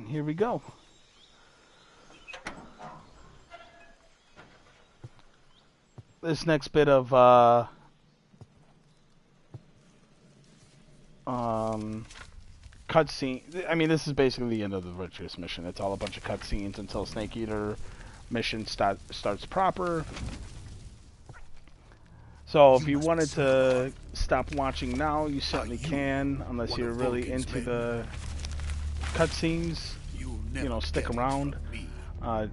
Here we go. This next bit of cutscene. I mean, this is basically the end of the virtuous mission. It's all a bunch of cutscenes until Snake Eater mission starts proper. So if you wanted to stop watching now, you certainly can, unless you're really into the cutscenes. You know, stick around.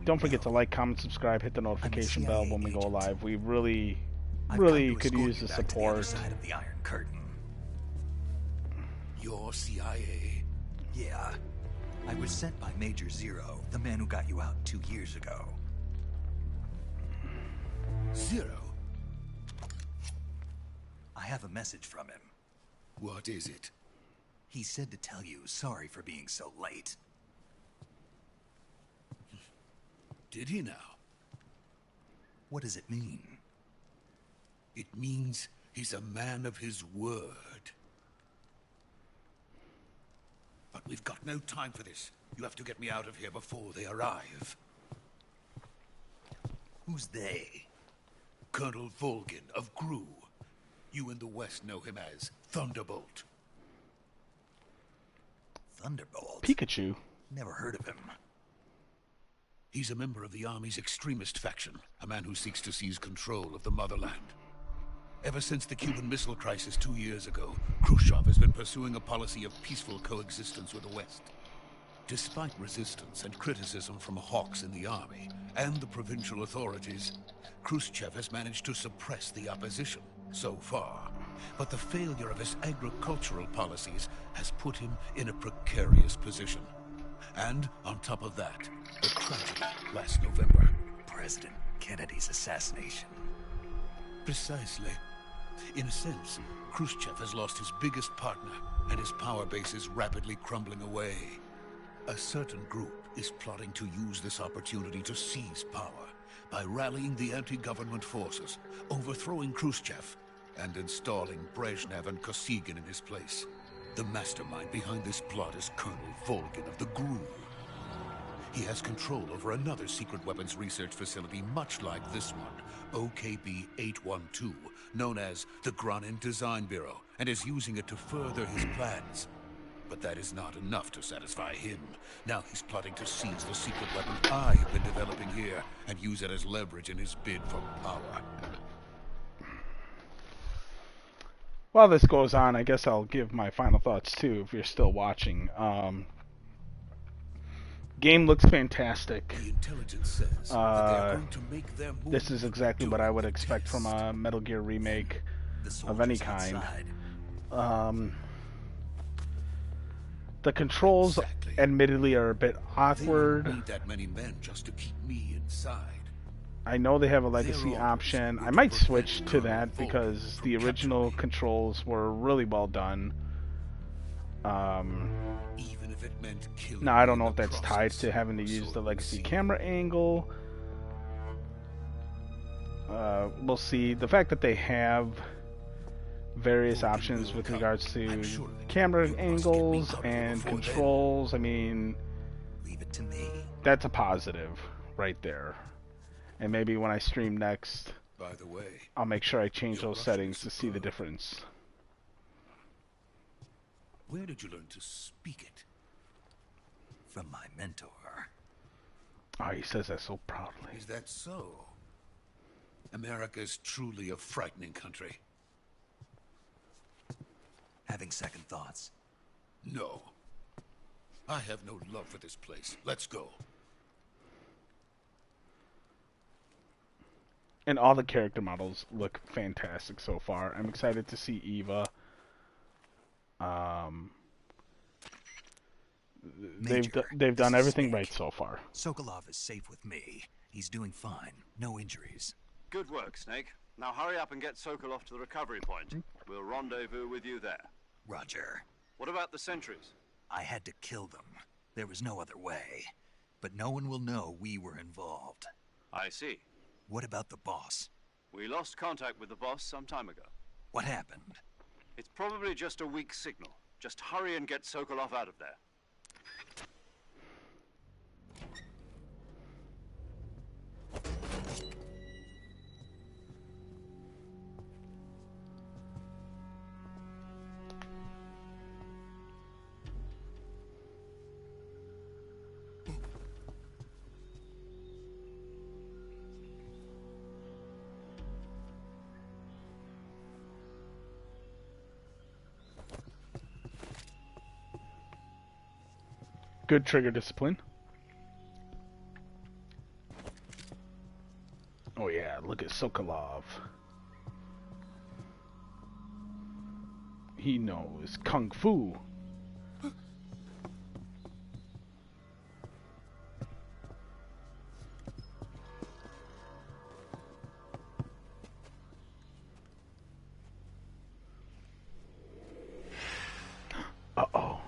Don't forget to like, comment, subscribe, hit the notification bell when we go live. We really could use the support. Your CIA? Yeah. I was sent by Major Zero, the man who got you out 2 years ago. Zero? I have a message from him. What is it? He said to tell you sorry for being so late. Did he now? What does it mean? It means he's a man of his word. But we've got no time for this. You have to get me out of here before they arrive. Who's they? Colonel Volgin of GRU. You in the West know him as Thunderbolt. Thunderbolt? Pikachu. Never heard of him. He's a member of the Army's extremist faction, a man who seeks to seize control of the motherland. Ever since the Cuban Missile Crisis 2 years ago, Khrushchev has been pursuing a policy of peaceful coexistence with the West. Despite resistance and criticism from hawks in the army and the provincial authorities, Khrushchev has managed to suppress the opposition so far. But the failure of his agricultural policies has put him in a precarious position. And on top of that, the tragedy last November. President Kennedy's assassination. Precisely. In a sense, Khrushchev has lost his biggest partner, and his power base is rapidly crumbling away. A certain group is plotting to use this opportunity to seize power by rallying the anti-government forces, overthrowing Khrushchev, and installing Brezhnev and Kosygin in his place. The mastermind behind this plot is Colonel Volgin of the GRU. He has control over another secret weapons research facility much like this one, OKB-812, known as the Granin Design Bureau, and is using it to further his plans. But that is not enough to satisfy him. Now he's plotting to seize the secret weapon I have been developing here and use it as leverage in his bid for power. While this goes on, I guess I'll give my final thoughts too, if you're still watching. Game looks fantastic. The intelligence says that they are going to make their move. This is exactly what I would expect from a Metal Gear remake of any kind. The controls, admittedly, are a bit awkward. They don't need that many men just to keep me inside. I know they have a legacy option. I might switch to that because the original controls were really well done. Even if it meant killing now I don't know if that's tied to having to use the legacy camera angle. We'll see. The fact that they have various options with regards to camera angles and controls, I mean, Leave it to me. that's a positive right there. And maybe when I stream next, by the way, I'll make sure I change those settings to see the difference. Where did you learn to speak it? From my mentor. Oh, he says that so proudly. Is that so? America is truly a frightening country. Having second thoughts. No. I have no love for this place. Let's go. And all the character models look fantastic so far. I'm excited to see Eva. They've done everything right so far. Sokolov is safe with me. He's doing fine. No injuries. Good work, Snake. Now hurry up and get Sokolov to the recovery point. We'll rendezvous with you there. Roger. What about the sentries? I had to kill them. There was no other way. But no one will know we were involved. I see. What about the boss? We lost contact with the boss some time ago. What happened? It's probably just a weak signal. Just hurry and get Sokolov out of there. Good trigger discipline. Oh yeah, look at Sokolov. He knows Kung Fu. Uh-oh.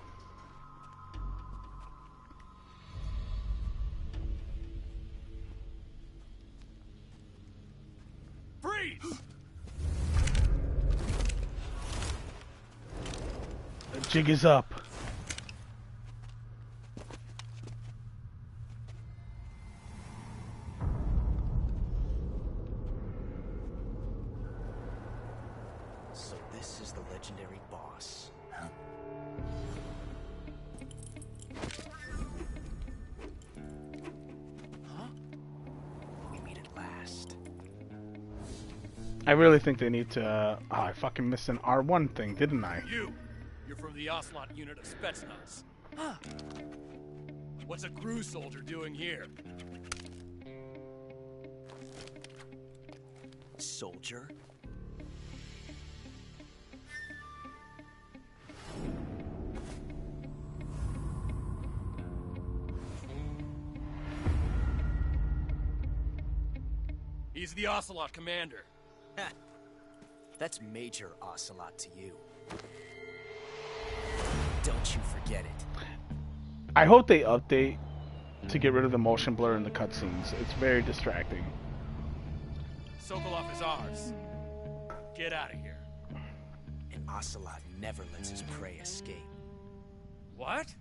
The jig is up. So this is the legendary boss. Huh? Huh? We meet at last. I really think they need to... oh, I fucking missed an R1 thing, didn't I? You're from the Ocelot unit of Spetsnaz. Huh. What's a crew soldier doing here? Soldier? He's the Ocelot commander. Ha. That's Major Ocelot to you. Don't you forget it. I hope they update to get rid of the motion blur in the cutscenes. It's very distracting. Sokolov is ours. Get out of here. And Ocelot never lets his prey escape. What?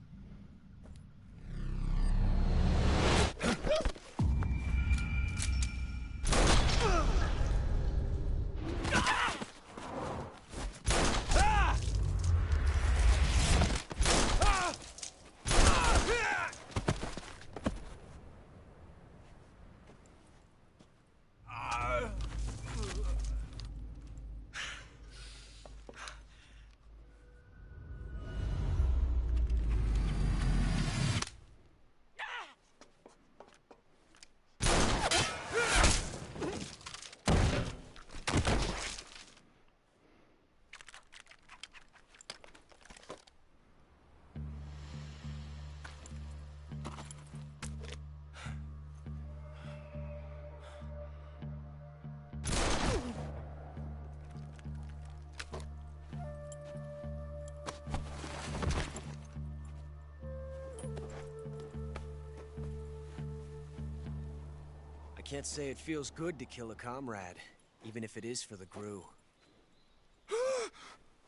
I can't say it feels good to kill a comrade, even if it is for the GRU.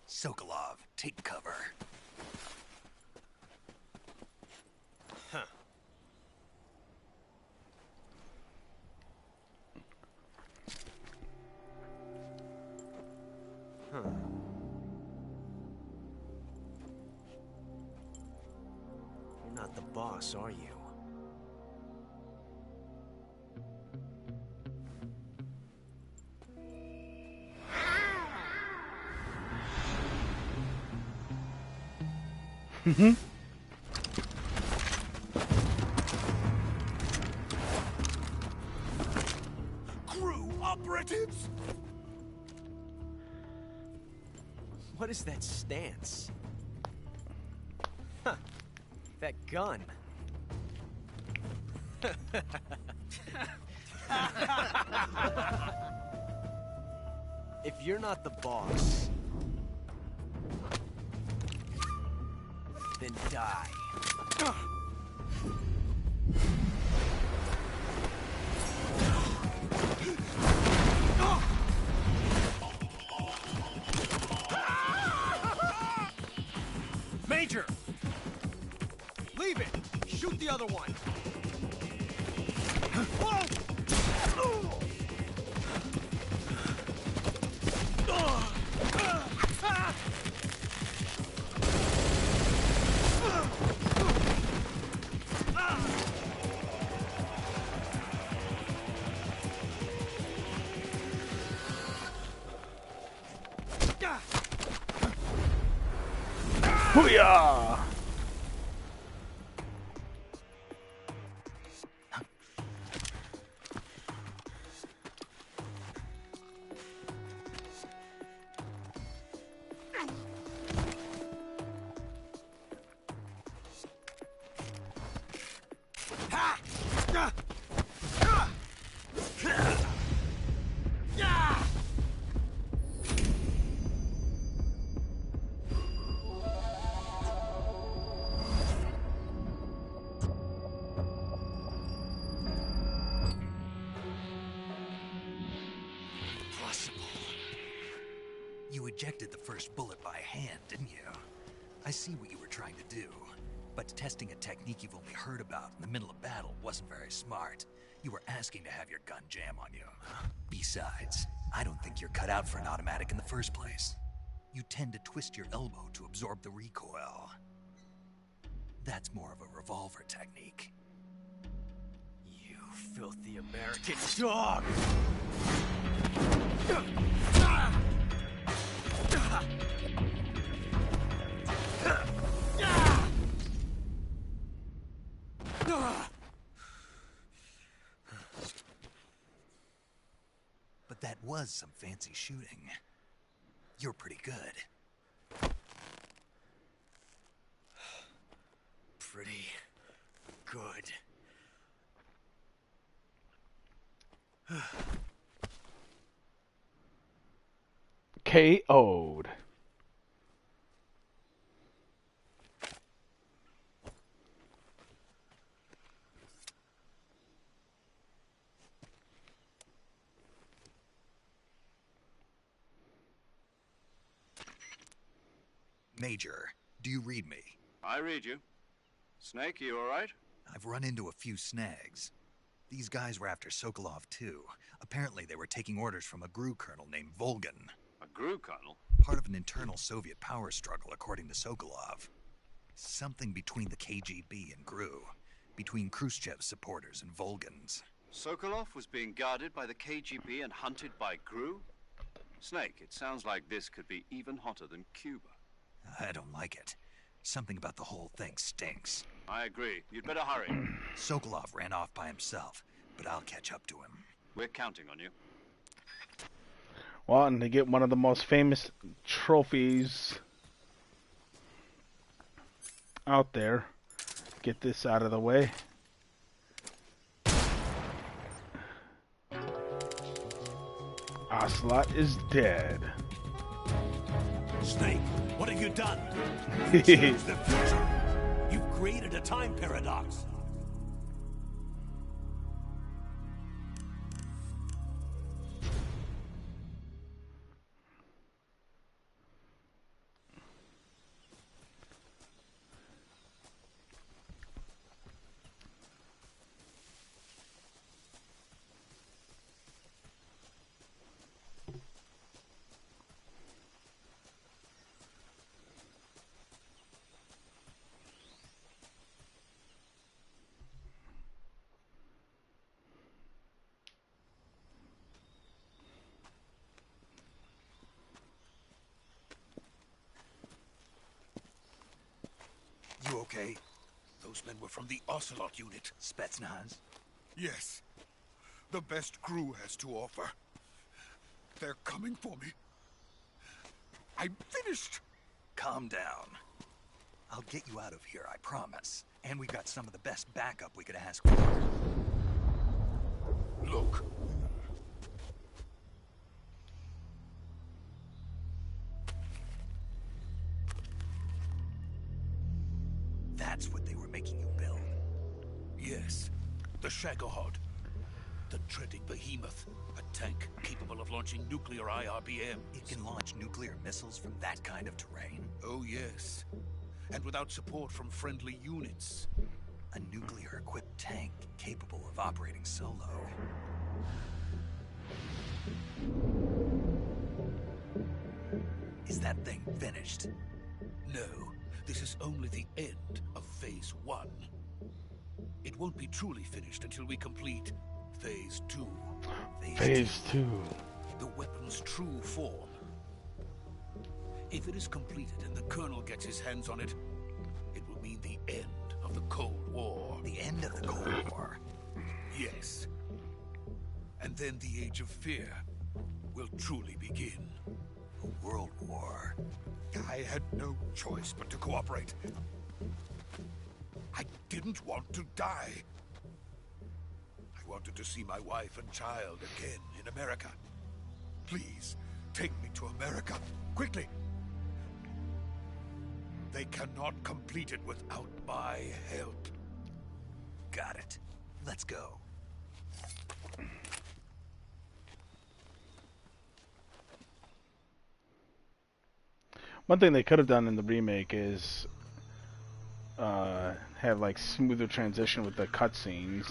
Sokolov, take cover. Huh. Huh. You're not the boss, are you? Mm-hmm. GRU operatives? What is that stance? Huh. That gun. If you're not the boss, then die. Major! Leave it! Shoot the other one! Whoa! Booyah! You ejected the first bullet by hand, didn't you? I see what you were trying to do. But testing a technique you've only heard about in the middle of battle wasn't very smart. You were asking to have your gun jam on you. Besides, I don't think you're cut out for an automatic in the first place. You tend to twist your elbow to absorb the recoil. That's more of a revolver technique. You filthy American dog! But that was some fancy shooting. You're pretty good. Pretty good. KO'd. Major, do you read me? I read you. Snake, you all right? I've run into a few snags. These guys were after Sokolov too. Apparently they were taking orders from a GRU colonel named Volgan. A GRU colonel? Part of an internal Soviet power struggle, according to Sokolov. Something between the KGB and GRU. Between Khrushchev's supporters and Volgan's. Sokolov was being guarded by the KGB and hunted by GRU? Snake, it sounds like this could be even hotter than Cuba. I don't like it. Something about the whole thing stinks. I agree. You'd better hurry. Sokolov ran off by himself, but I'll catch up to him. We're counting on you. Well, and to get one of the most famous trophies out there, get this out of the way. Ocelot is dead. Snake, what have you done? Change the future. You've created a time paradox. You okay? Those men were from the Ocelot unit. Spetsnaz? Yes. The best GRU has to offer. They're coming for me. I'm finished. Calm down. I'll get you out of here, I promise. And we've got some of the best backup we could ask for. Look. That's what they were making you build. Yes. The Shagohod. The treading behemoth. A tank capable of launching nuclear IRBM. It can launch nuclear missiles from that kind of terrain? Oh, yes. And without support from friendly units. A nuclear-equipped tank capable of operating solo. Is that thing finished? No. This is only the end of Phase 1. It won't be truly finished until we complete Phase 2. Phase 2. The weapon's true form. If it is completed and the Colonel gets his hands on it, it will mean the end of the Cold War. The end of the Cold War? Yes. And then the Age of Fear will truly begin. A world war. I had no choice but to cooperate. I didn't want to die. I wanted to see my wife and child again in America. Please, take me to America, quickly. They cannot complete it without my help. Got it. Let's go. One thing they could have done in the remake is have like smoother transition with the cutscenes.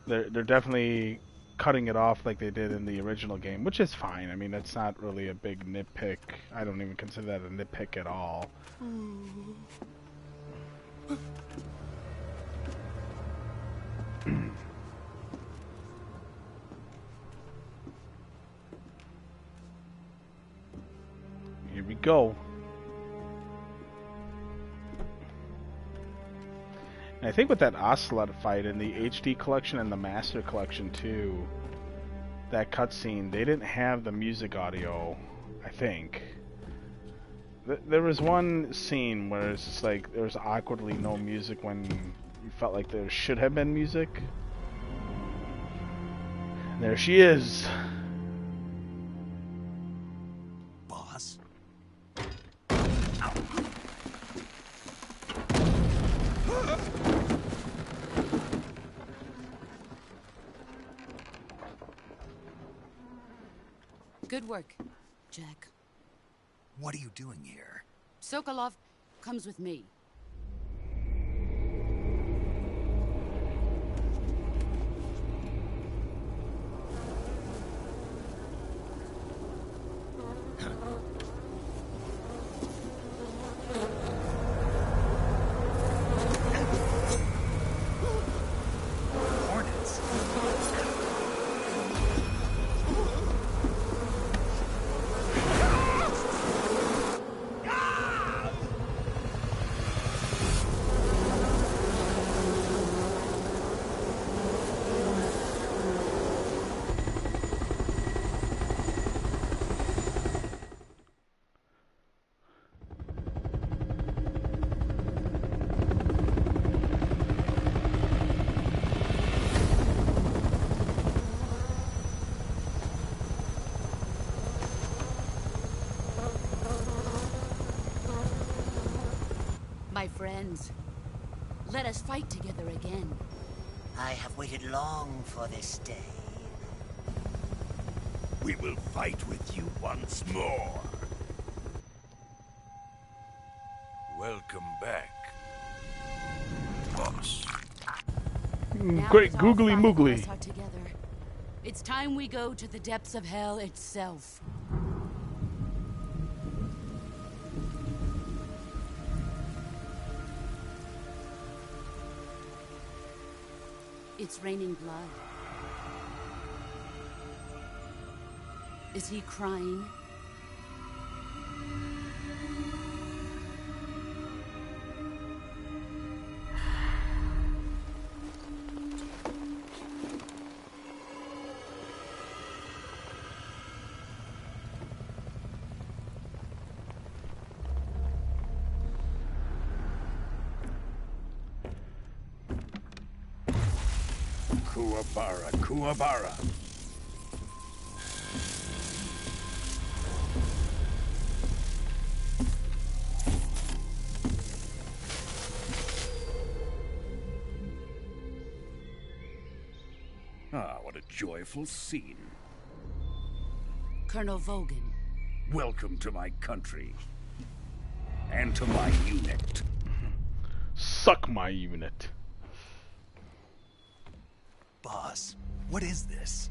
They're definitely cutting it off like they did in the original game, which is fine. I mean, that's not really a big nitpick. I don't even consider that a nitpick at all. Here we go. And I think with that Ocelot fight in the HD collection and the Master collection too, that cutscene, they didn't have the music audio, I think. There was one scene where it's just like there was awkwardly no music when you felt like there should have been music. And there she is. Boss? Good work, Jack. What are you doing here? Sokolov comes with me. my friends. Let us fight together again. I have waited long for this day. We will fight with you once more. Welcome back, boss. Great that all googly five of moogly. us are together, it's time we go to the depths of hell itself. It's raining blood. Is he crying? Kuwabara, Kuwabara. Ah, what a joyful scene. Colonel Vogan. Welcome to my country. And to my unit. Suck my unit. Boss, what is this?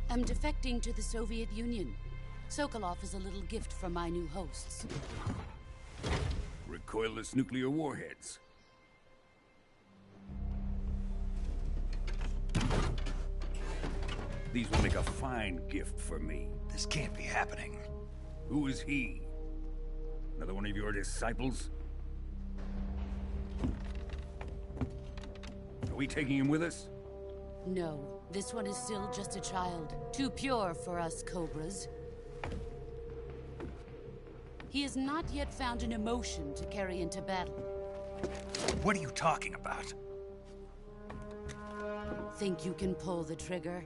I'm defecting to the Soviet Union. Sokolov is a little gift from my new hosts. Recoilless nuclear warheads. These will make a fine gift for me. This can't be happening. Who is he? Another one of your disciples? Are we taking him with us? No, this one is still just a child. Too pure for us Cobras. He has not yet found an emotion to carry into battle. What are you talking about? Think you can pull the trigger?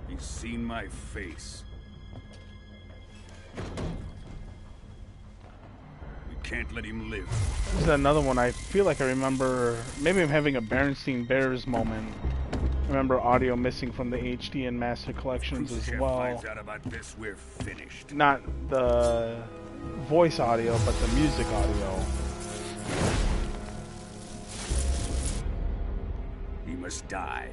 He's seen my face. We can't let him live. This is another one I feel like I remember. Maybe I'm having a Bernstein Bears moment. I remember audio missing from the HD and Master Collections as Khrushchev well. finds out about this, we're finished. Not the voice audio, but the music audio. He must die.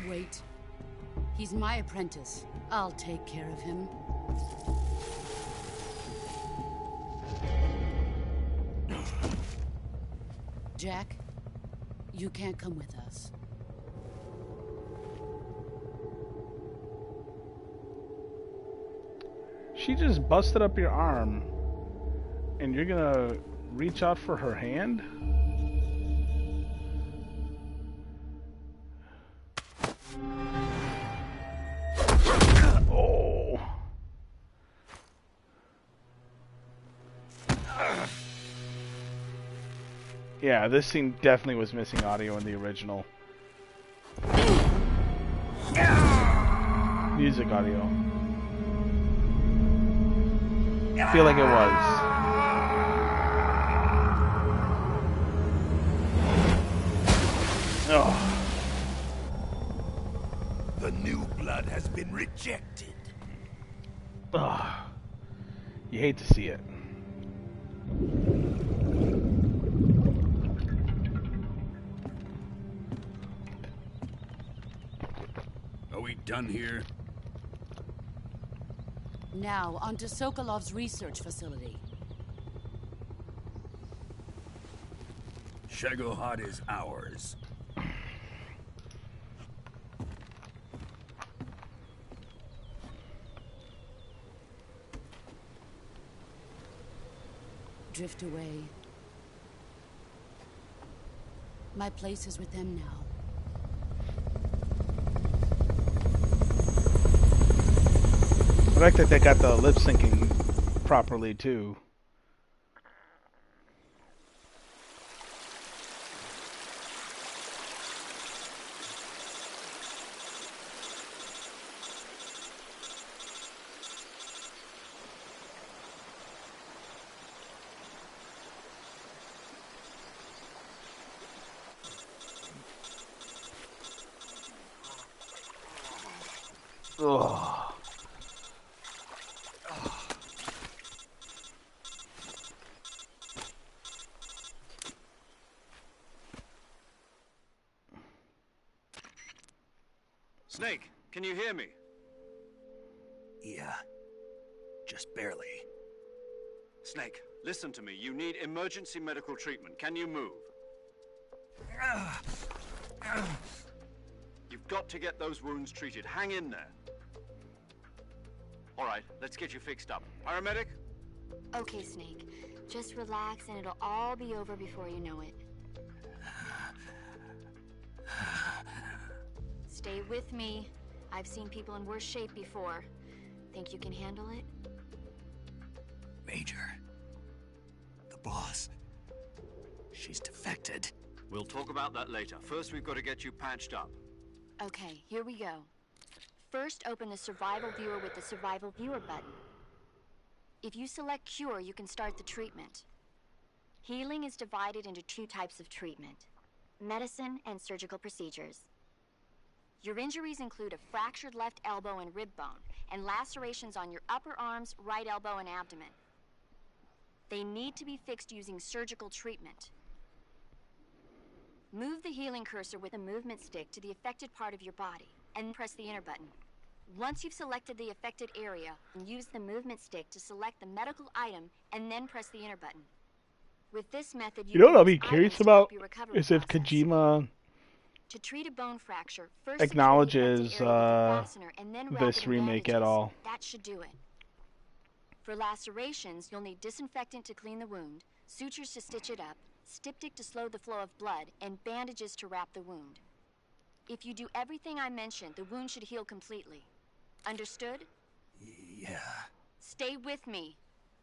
Wait. He's my apprentice. I'll take care of him. Jack, you can't come with us. She just busted up your arm, and you're gonna reach out for her hand? Oh. Yeah, this scene definitely was missing audio in the original. Music audio. I feel like it was. Oh. The new blood has been rejected. Ugh. You hate to see it. Are we done here? Now, onto Sokolov's research facility. Shagohod is ours. Drift away. My place is with them now. I like that they got the lip syncing properly too. Ugh. Snake, can you hear me? Yeah. Just barely. Snake, listen to me. You need emergency medical treatment. Can you move? You've got to get those wounds treated. Hang in there. All right, let's get you fixed up. Paramedic? Okay, Snake. Just relax and it'll all be over before you know it. Stay with me. I've seen people in worse shape before. Think you can handle it? Major. The boss. She's defected. We'll talk about that later. First, we've got to get you patched up. Okay, here we go. First, open the survival viewer with the survival viewer button. If you select cure, you can start the treatment. Healing is divided into 2 types of treatment: medicine and surgical procedures. Your injuries include a fractured left elbow and rib bone, and lacerations on your upper arms, right elbow, and abdomen. They need to be fixed using surgical treatment. Move the healing cursor with a movement stick to the affected part of your body, and press the enter button. Once you've selected the affected area, use the movement stick to select the medical item, and then press the enter button. With this method, You know what I'll use be curious items to about help your recovery is if process. Kojima To treat a bone fracture, first acknowledges secure the affected area with a fastener and then wrap this it in remake at bandages. all. That should do it. For lacerations, you'll need disinfectant to clean the wound, sutures to stitch it up, styptic to slow the flow of blood, and bandages to wrap the wound. If you do everything I mentioned, the wound should heal completely. Understood? Yeah. Stay with me.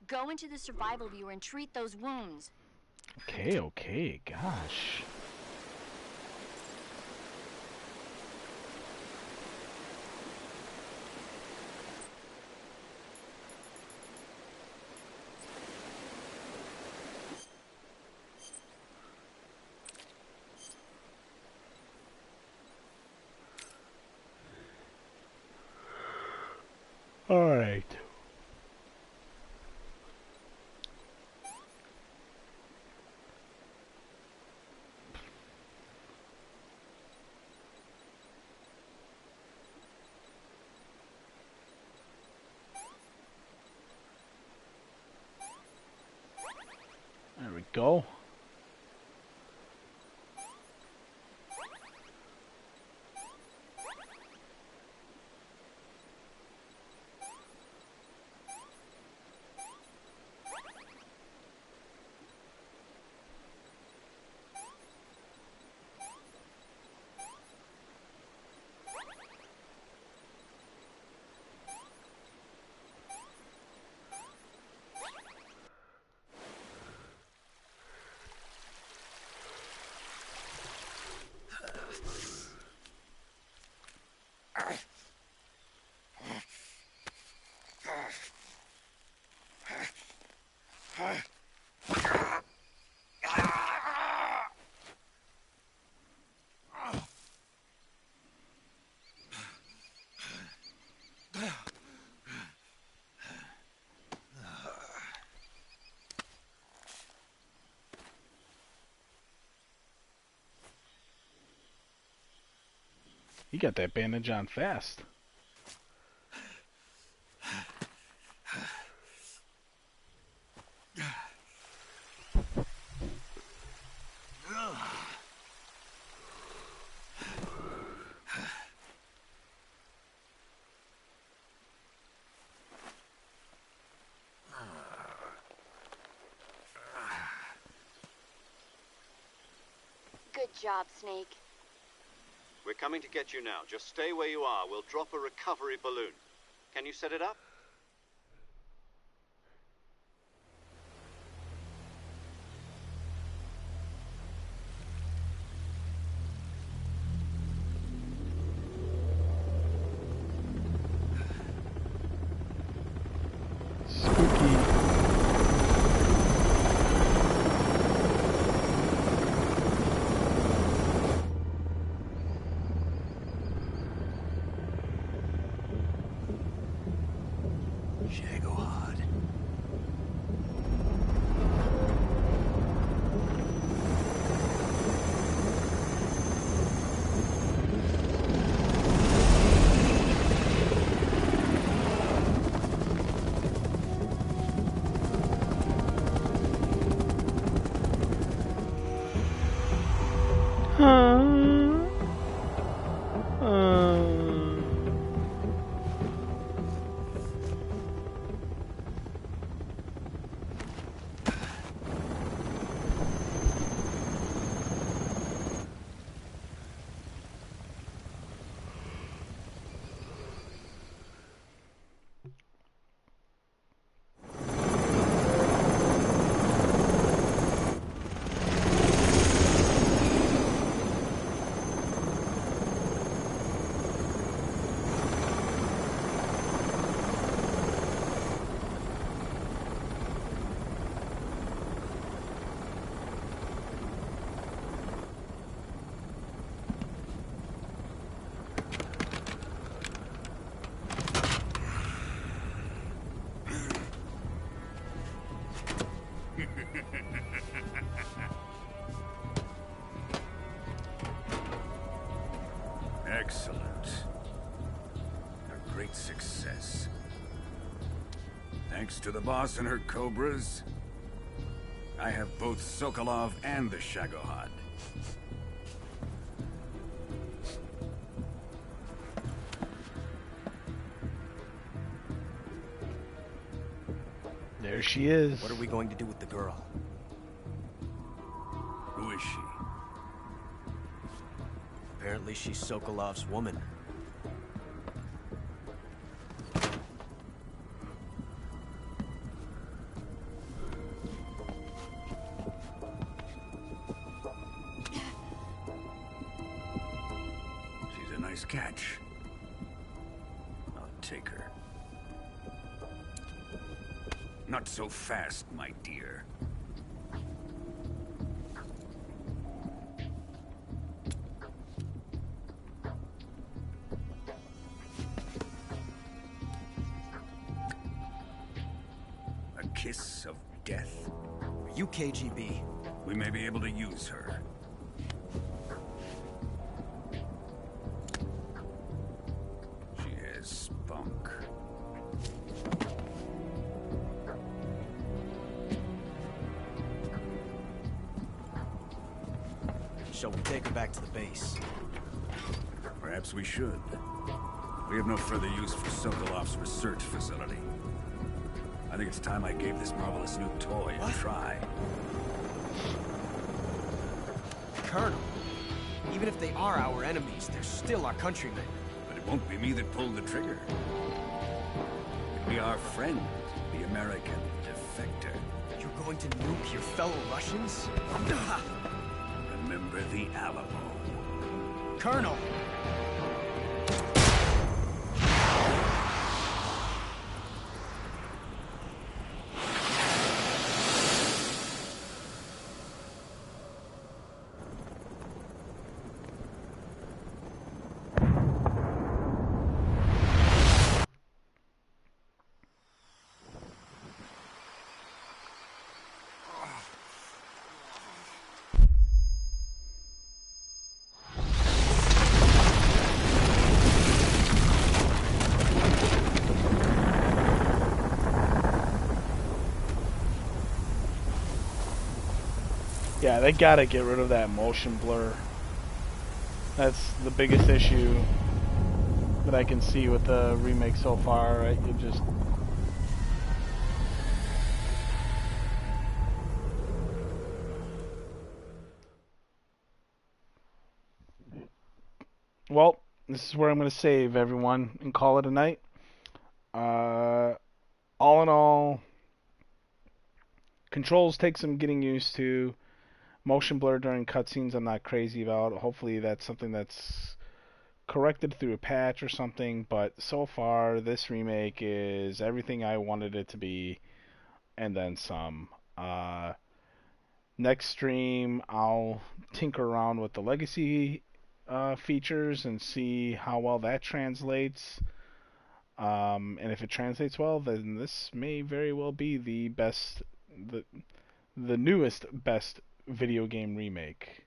Go into the survival viewer and treat those wounds. Okay, gosh. All right. There we go. He got that bandage on fast. Good Good job, Snake. We're coming to get you now. Just stay where you are. We'll drop a recovery balloon. Can you set it up? Excellent. A great success. Thanks to the boss and her cobras, I have both Sokolov and the Shagohod. There she is. What are we going to do with the girl? Who is she? Apparently she's Sokolov's woman. She's a nice catch. I'll take her. Not so fast, my dear. A kiss of death. Are you KGB? We may be able to use her. She has spunk. Shall we take her back to the base? Perhaps we should. We have no further use for Sokolov's research facility. I think it's time I gave this marvelous new toy a try. Colonel, even if they are our enemies, they're still our countrymen. But it won't be me that pulled the trigger. It'll be our friend, the American defector. You're going to nuke your fellow Russians? Remember the Alamo. Colonel! Yeah, they gotta get rid of that motion blur. That's the biggest issue that I can see with the remake so far. Right? It just... well, this is where I'm going to save everyone and call it a night. All in all, controls take some getting used to. Motion blur during cutscenes I'm not crazy about. Hopefully that's something that's corrected through a patch or something, but so far this remake is everything I wanted it to be and then some. Next stream I'll tinker around with the legacy features and see how well that translates. And if it translates well, then this may very well be the newest best video game remake.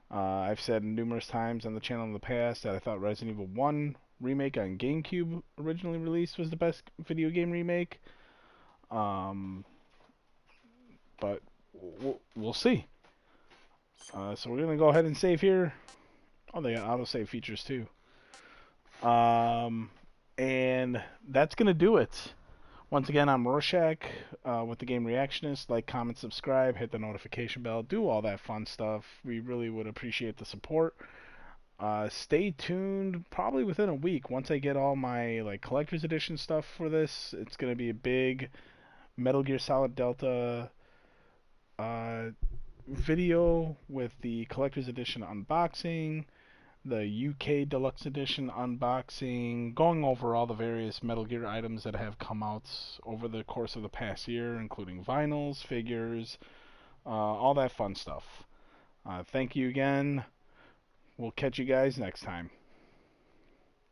I've said numerous times on the channel in the past that I thought Resident Evil 1 remake on GameCube originally released was the best video game remake. But we'll see. So we're going to go ahead and save here. Oh, they got autosave features too. And that's going to do it. Once again, I'm Rorschach with the Game Reactionist. Like, comment, subscribe, hit the notification bell, do all that fun stuff. We really would appreciate the support. Stay tuned. Probably within a week, once I get all my collector's edition stuff for this, it's going to be a big Metal Gear Solid Delta video with the collector's edition unboxing, the UK Deluxe Edition unboxing, going over all the various Metal Gear items that have come out over the course of the past year, including vinyls, figures, all that fun stuff. Thank you again. We'll catch you guys next time.